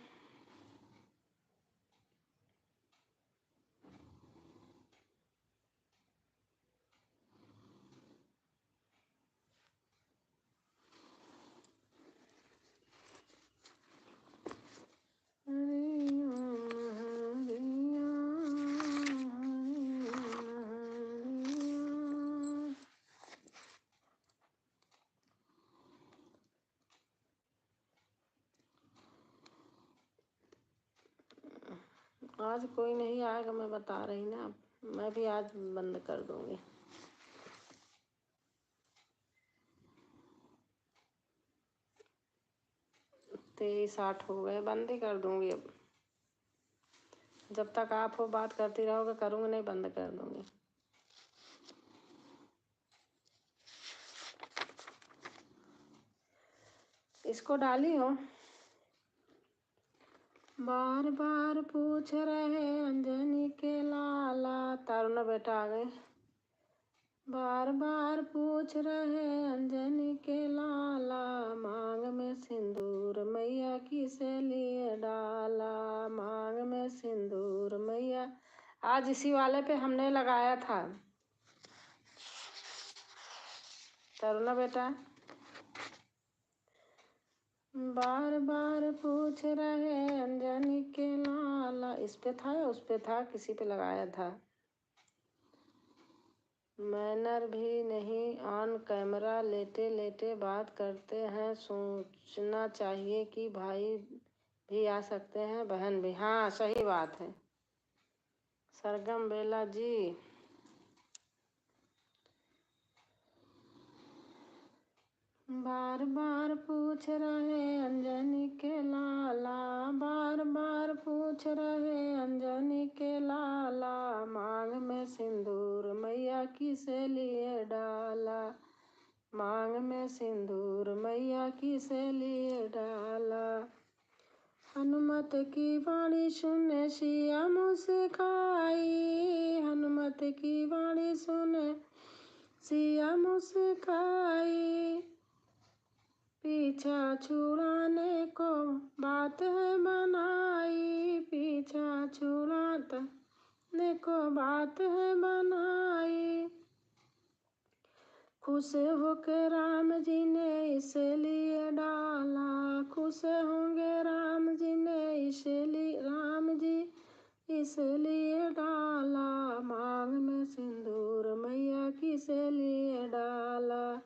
आज कोई नहीं आएगा, मैं बता रही ना, मैं भी आज बंद कर दूंगी। 23:08 हो गए, बंद ही कर दूंगी अब। जब तक आप हो बात करती रहोगे, करूँगी नहीं, बंद कर दूंगी। इसको डाली हो। बार बार पूछ रहे अंजनी के लाला, तारुना बेटा आ गए। बार बार पूछ रहे अंजनी के लाला, मांग में सिंदूर मैया किसे लिए डाला। मांग में सिंदूर मैया, आज इसी वाले पे हमने लगाया था। तरुणा बेटा बार बार पूछ रहे अंजनी के लाला, इस पे था या उस पे था, किसी पे लगाया था। मैनर भी नहीं, ऑन कैमरा लेटे लेटे बात करते हैं। सोचना चाहिए कि भाई भी आ सकते हैं, बहन भी। हाँ सही बात है। सरगम बेला जी बार बार पूछ रहे अंजनी के लाला, बार बार पूछ रहे अंजनी के लाला, मांग में सिंदूर मैया किसे लिए डाला, मांग में सिंदूर मैया किसे लिए डाला। हनुमत की वाणी सुने सिया मुस्काई, हनुमत की वाणी सुने सिया मुस्काई, पीछा छुड़ाने को बात है बनाई, पीछा छुड़ाने को बात है बनाई। खुश होकर राम जी ने इसलिए डाला, खुश होंगे राम जी ने इसलिए, राम जी इसलिए डाला, मांग में सिंदूर मैया किसे लिए डाला।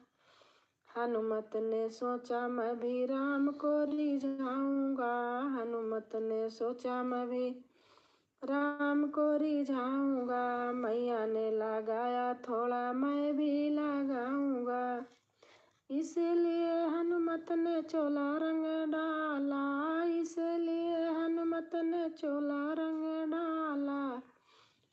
हनुमत ने सोचा मैं भी राम को रिझाऊंगा, हनुमत ने सोचा मैं भी राम को रिझाऊंगा, मैया ने लगाया थोड़ा मैं भी लगाऊंगा, इसलिए हनुमत ने चोला रंग डाला, इसलिए हनुमत ने चोला रंग डाला,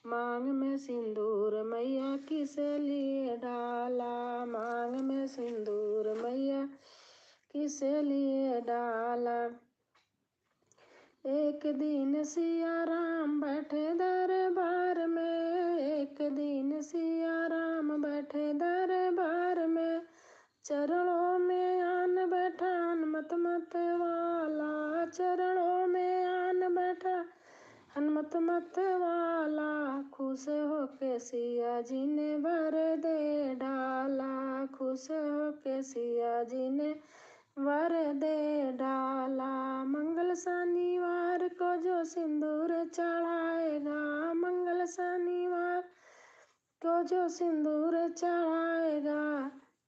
मांग में सिंदूर मैया किसे लिए डाला, मांग में सिंदूर मैया किसे लिए डाला। एक दिन सिया राम बैठे दरबार में, एक दिन सिया राम बैठे दरबार में, चरणों में आन बैठा हनुमत मत वाला, चरणों में आन बैठा हनुमत मत वाला, खुश होके सिया जी ने वर दे डाला, खुश होके सिया जी ने वर दे डाला। मंगल शनिवार को जो सिंदूर चढ़ाएगा, मंगल शनिवार को जो सिंदूर चढ़ाएगा,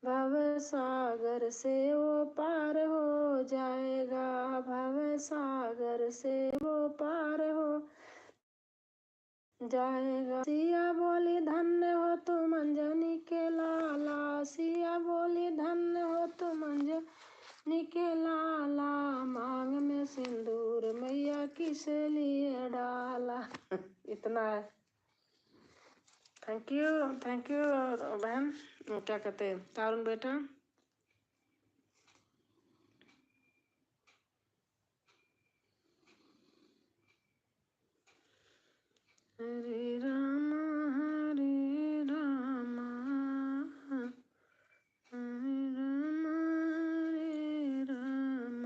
भव सागर से वो पार हो जाएगा, भव सागर से वो पार हो जाएगा। सिया बोली धन्य हो तुम अंजनी के लाला, सिया बोली धन्य हो तुम अंजनी के लाला, मांग में सिंदूर मैया किसे लिए डाला। इतना है। थैंक यू बहन, क्या कहते हैं तारुण बेटा। हरे राम हरे राम, हरे राम हरे राम,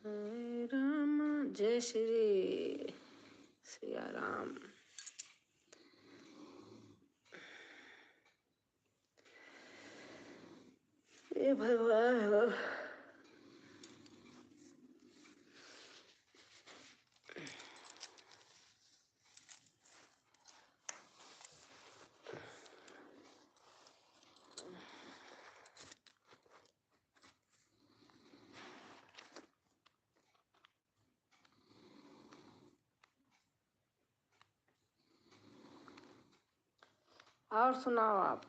हरे राम। जय श्री सिया राम। ये भगवान और सुनाओ आप।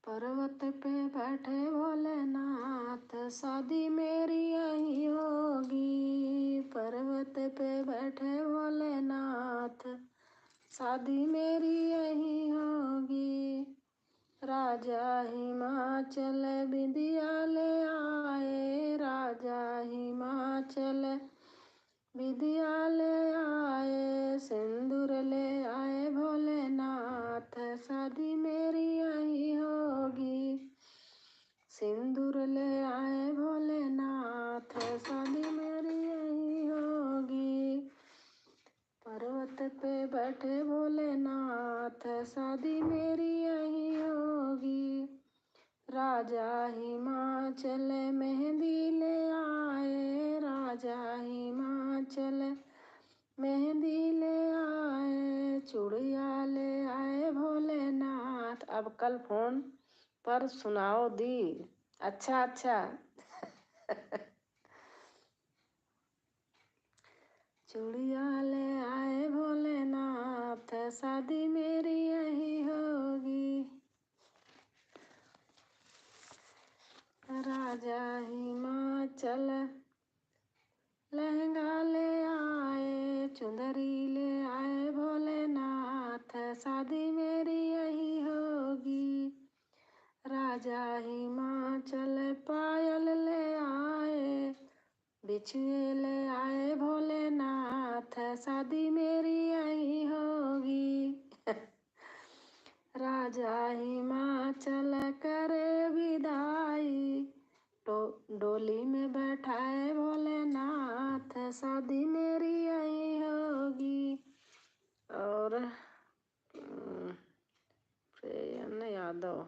पर्वत पे बैठे भोलेनाथ, शादी मेरी यहीं होगी, पर्वत पे बैठे भोलेनाथ, शादी मेरी यहीं होगी। राजा हिमाचल विंध्या ले आए, राजा हिमाचल विंध्या ले आए, सिंदूर ले आए भोलेनाथ, शादी मेरी यहीं होगी, सिंदूर ले आए भोलेनाथ, शादी मेरी यहीं होगी। पर्वत पे बैठे भोलेनाथ, शादी मेरी यहीं होगी। राजा हिमाचल मेहंदी ले आए, राजा हिमाचल मेहंदी ले आए, चूड़िया ले आए भोलेनाथ। अब कल फोन पर सुनाओ दी। अच्छा शादी मेरी यही होगी। राजा हिमाचल लहंगा ले आए, चुंदरी ले आए भोलेनाथ, शादी मेरी यही होगी। राजा हिमाचल पायल ले आए, बिछुए ले आए भोलेनाथ, शादी मेरी यही होगी। राजा हिमाचल करे विदाई, डोली में बैठाए भोलेनाथ, शादी मेरी यही होगी। और प्रियन यादव,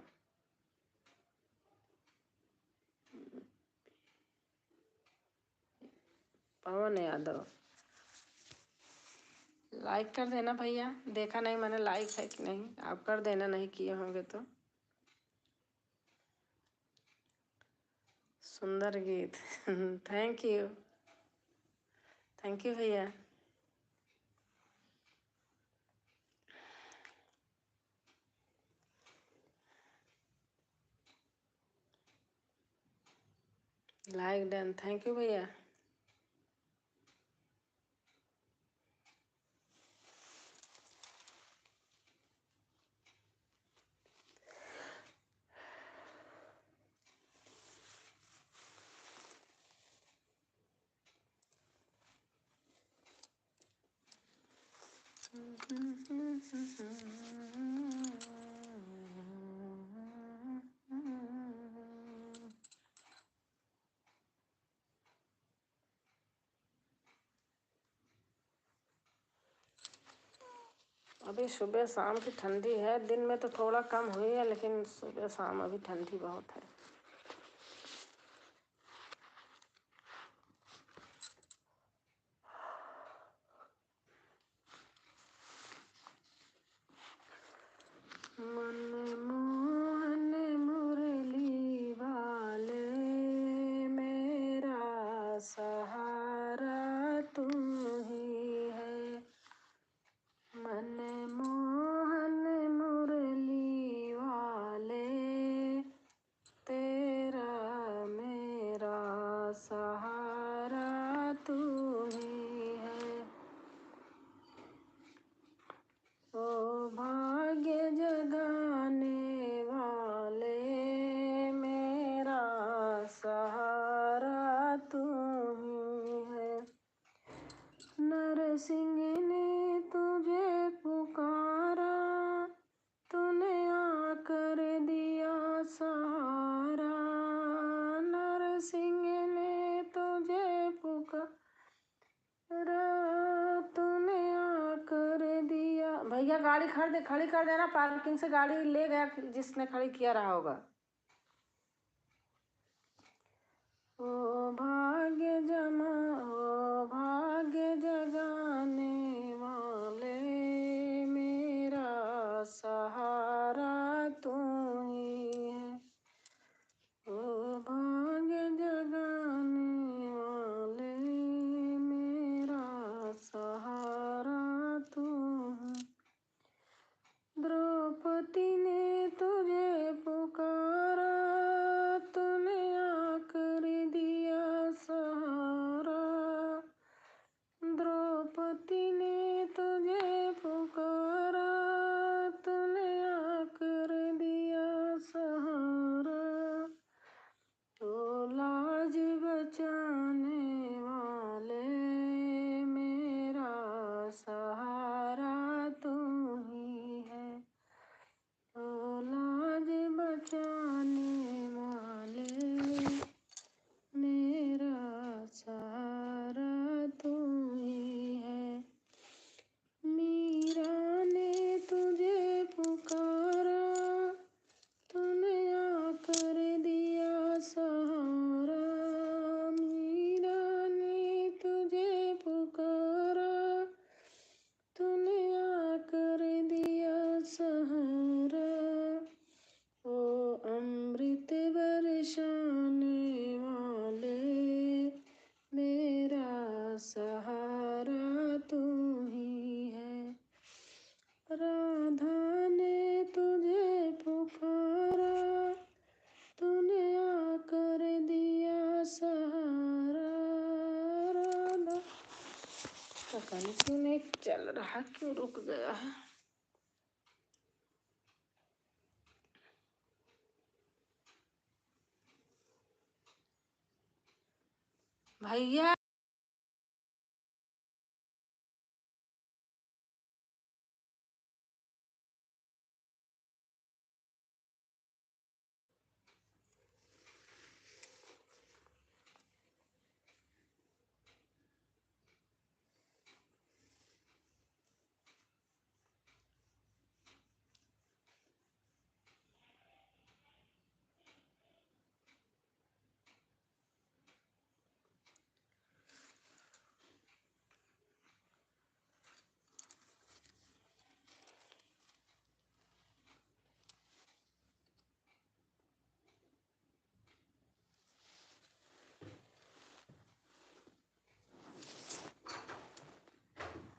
पवन यादव, लाइक कर देना भैया। देखा नहीं मैंने लाइक है कि नहीं, आप कर देना नहीं किए होंगे तो। सुंदर गीत। थैंक यू, थैंक यू भैया। लाइक डन, थैंक यू भैया। अभी सुबह शाम की ठंडी है, दिन में तो थोड़ा कम हुई है, लेकिन सुबह शाम अभी ठंडी बहुत है। मनमोहन मुरली वाले मेरा सहारा तू ही है। मनमोहन मुरली वाले तेरा मेरा सहारा तू ही है। ओ भाग्य जगाने वाले मेरा सहारा तू ही है। नरसिंह ने तुझे पुकारा, तूने आकर दिया सहारा। नरसिंह ने तुझे पुकारा, तूने आकर दिया। भैया गाड़ी खड़ी कर देना, पार्किंग से गाड़ी ले गया जिसने खड़ी किया रहा होगा। ओ भाग्य जगाने वाले मेरा सहारा तू ही है। ओ भाग्य जगाने वाले मेरा सहारा तू है। द्रौपदी ने तुझे पुकारा, पता नहीं क्यों नहीं चल रहा, क्यों रुक गया है। भैया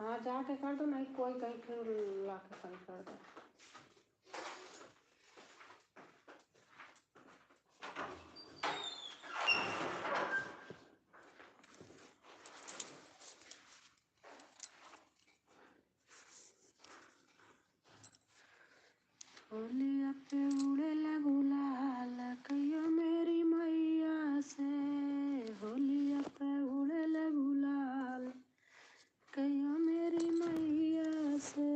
हाँ जाके कर दो, नहीं कोई कहीं फिर ला के कहीं कर दो। होलिया पे उड़ेला गुलाल कहियो मेरी मैया से, होलिया पे उड़ेला गुलाल कहियो मेरी मैया से,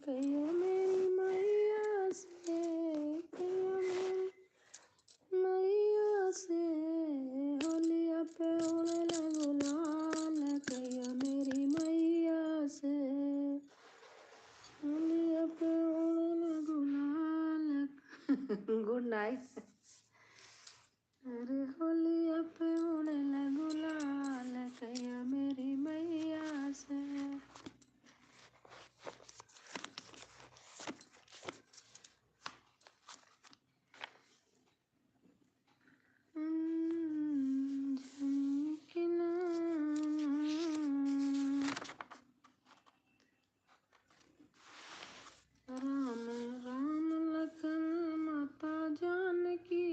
कहियो मेरी मैया से, कहियो मेरी मैया से, होलिया पे उड़ेला गुलाल कहियो मेरी मैया से, होलिया पे उड़ेला गुलाल। Good night. अरे होलिया पे उड़ेला गुलाल कहियो मेरी मैया से। झुमकिना राम राम लखन माता जानकी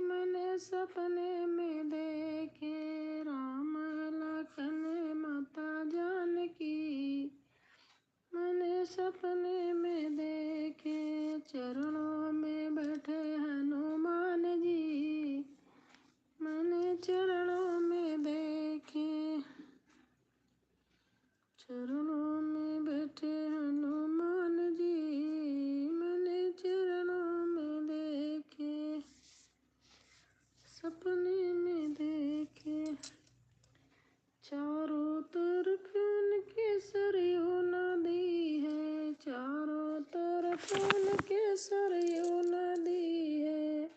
मैंने सपने में देखे, राम लखन माता जानकी मैंने सपने में देखे, चरणों में बैठे हनुमान जी मैंने चरणों में देखे, चरणों में बैठे हनुमान जी मैंने चरणों में देखे, सपने में देखे, चारों तरफ उनके सरयू नदी है, चारों तरफ उनके सरयू नदी है,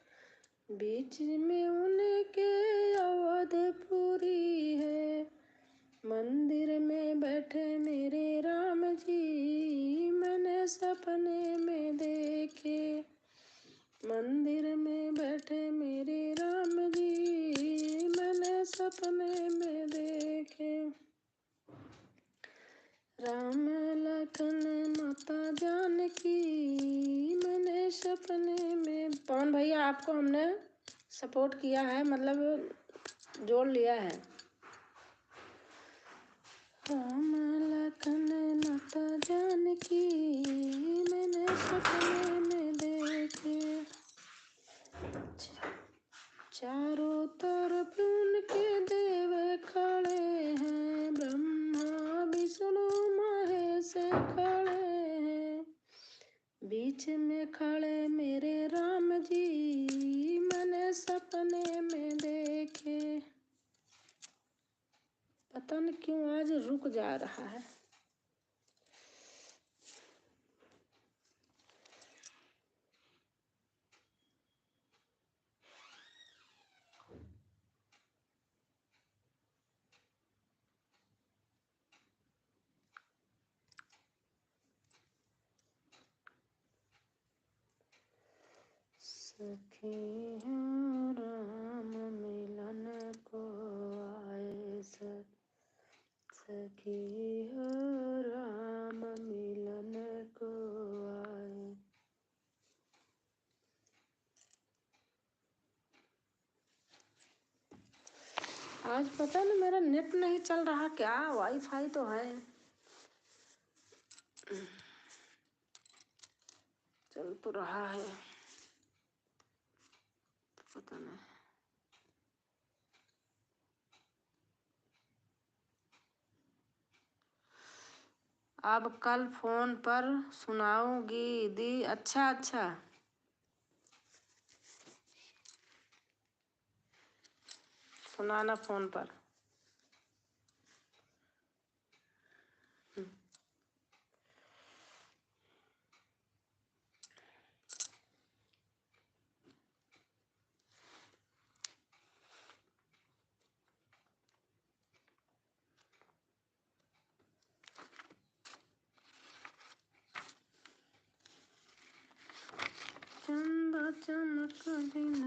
बीच में उनके अवधपुरी है, मंदिर में बैठे मेरे राम जी मैंने सपने में देखे, मंदिर में बैठे मेरे राम जी मैंने सपने में देखे, राम लखन माता जानकी मैंने सपने में। पवन भैया आपको हमने सपोर्ट किया है, मतलब जोड़ लिया है। राम लखन माता जानकी मैंने सपने में देखे, चारों तरफ उनके देव खड़े हैं, ब्रह्मा विष्णु महेश खड़े हैं, बीच में खड़े मेरे राम जी मैंने सपने में देखे। पता नहीं क्यों आज रुक जा रहा है। सखी हो राम मिलन को आए, सखी हो राम मिलन को आए। आज पता नहीं मेरा नेट नहीं चल रहा क्या, वाईफाई तो है, चल तो रहा है, पता नहीं। अब कल फोन पर सुनाऊंगी दी। अच्छा अच्छा, सुनाना फोन पर। चंदा चमक दिन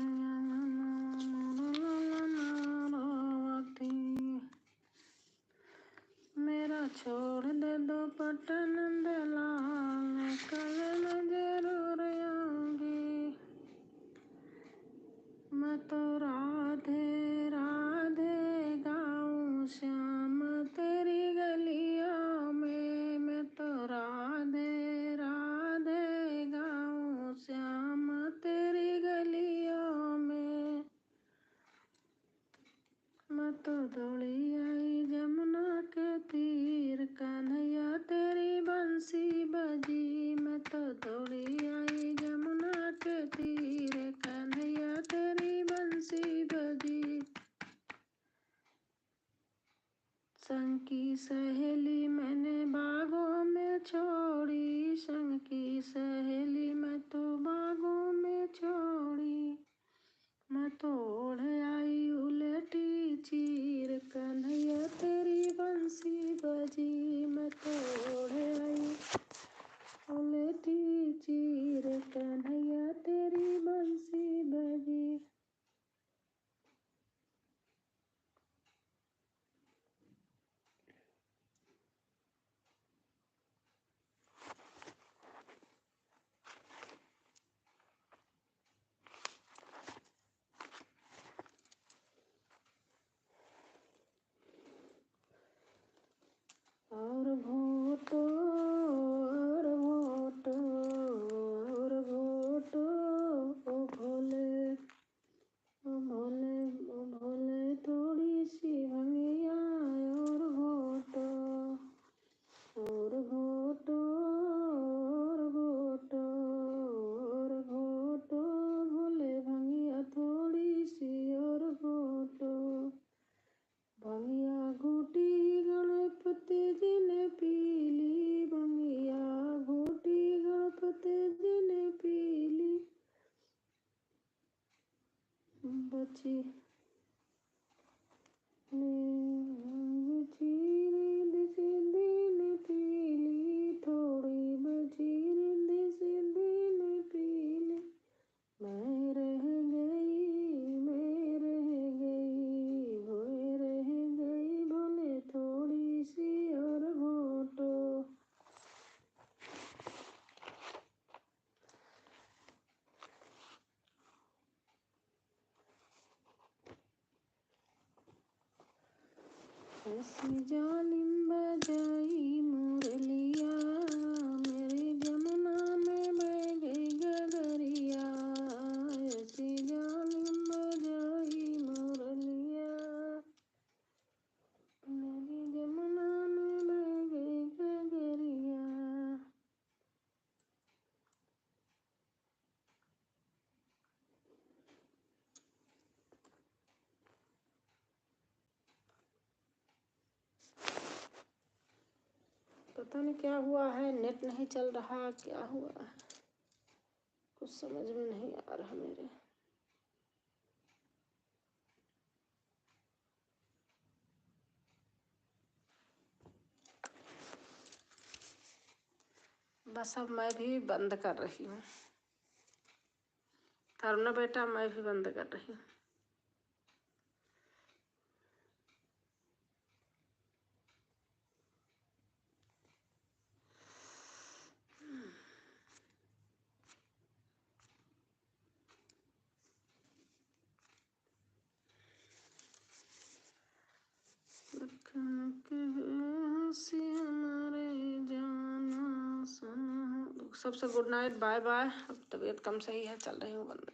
मेरा छोड़ दे दो पटन दलाल, कल मैं जरूर आऊंगी। मैं तो राधे राधे गाऊं श्याम तेरी गलियों में, मैं तो राधे राधे गाऊं श्याम तेरी गलियों में। मैं तो दौड़ी आई जमुना के तीर, कन्हैया तेरी बंसी बजी। मैं तो दौड़ी आई जमुना के तीर, कन्हैया तेरी बंसी बजी। संग की सहेली मैंने बागों में छोड़ी, संग की सहेली मैं तो बागों में छोड़ी। मैं तो ओढ़ आई उलटी चीर, कन्हैया तेरी बंसी बजी। मैं तो ओढ़ आई उलटी चीर, कन्हैया तेरी बंसी बजी। और घोटो और घोटो और घोटो, ओ भोले ओ भोले ओ भोले थोड़ी सी भंगिया, और घोटो और घोटो और घोटो और घोटो, भोले भंगिया थोड़ी सी और घोटो। भंगिया घूटी गणपति जी ने पीली, भंगिया घूटी गणपति जी ने पीली। बची ने चीरी सीधी ने पीली, थोड़ी बची रिंधी सीधी ने पीली। मैं रह गई मैं रह गई भोए रह गई, भोले थोड़ी सी और घोटो। ऐसी जालिम बजाई मुरलिया, मेरी जमुना में बह गई गगरिया। ऐसी जालिम बजाई मुरलिया, मेरी जमुना में बह गई गगरिया। पता नहीं क्या हुआ है, नेट नहीं चल रहा, क्या हुआ है कुछ समझ में नहीं आ रहा मेरे। बस अब मैं भी बंद कर रही हूँ। तरुण बेटा मैं भी बंद कर रही हूँ। सबसे गुड नाइट, बाय बाय। अब तबीयत कम सही है, चल रही हूँ बंद।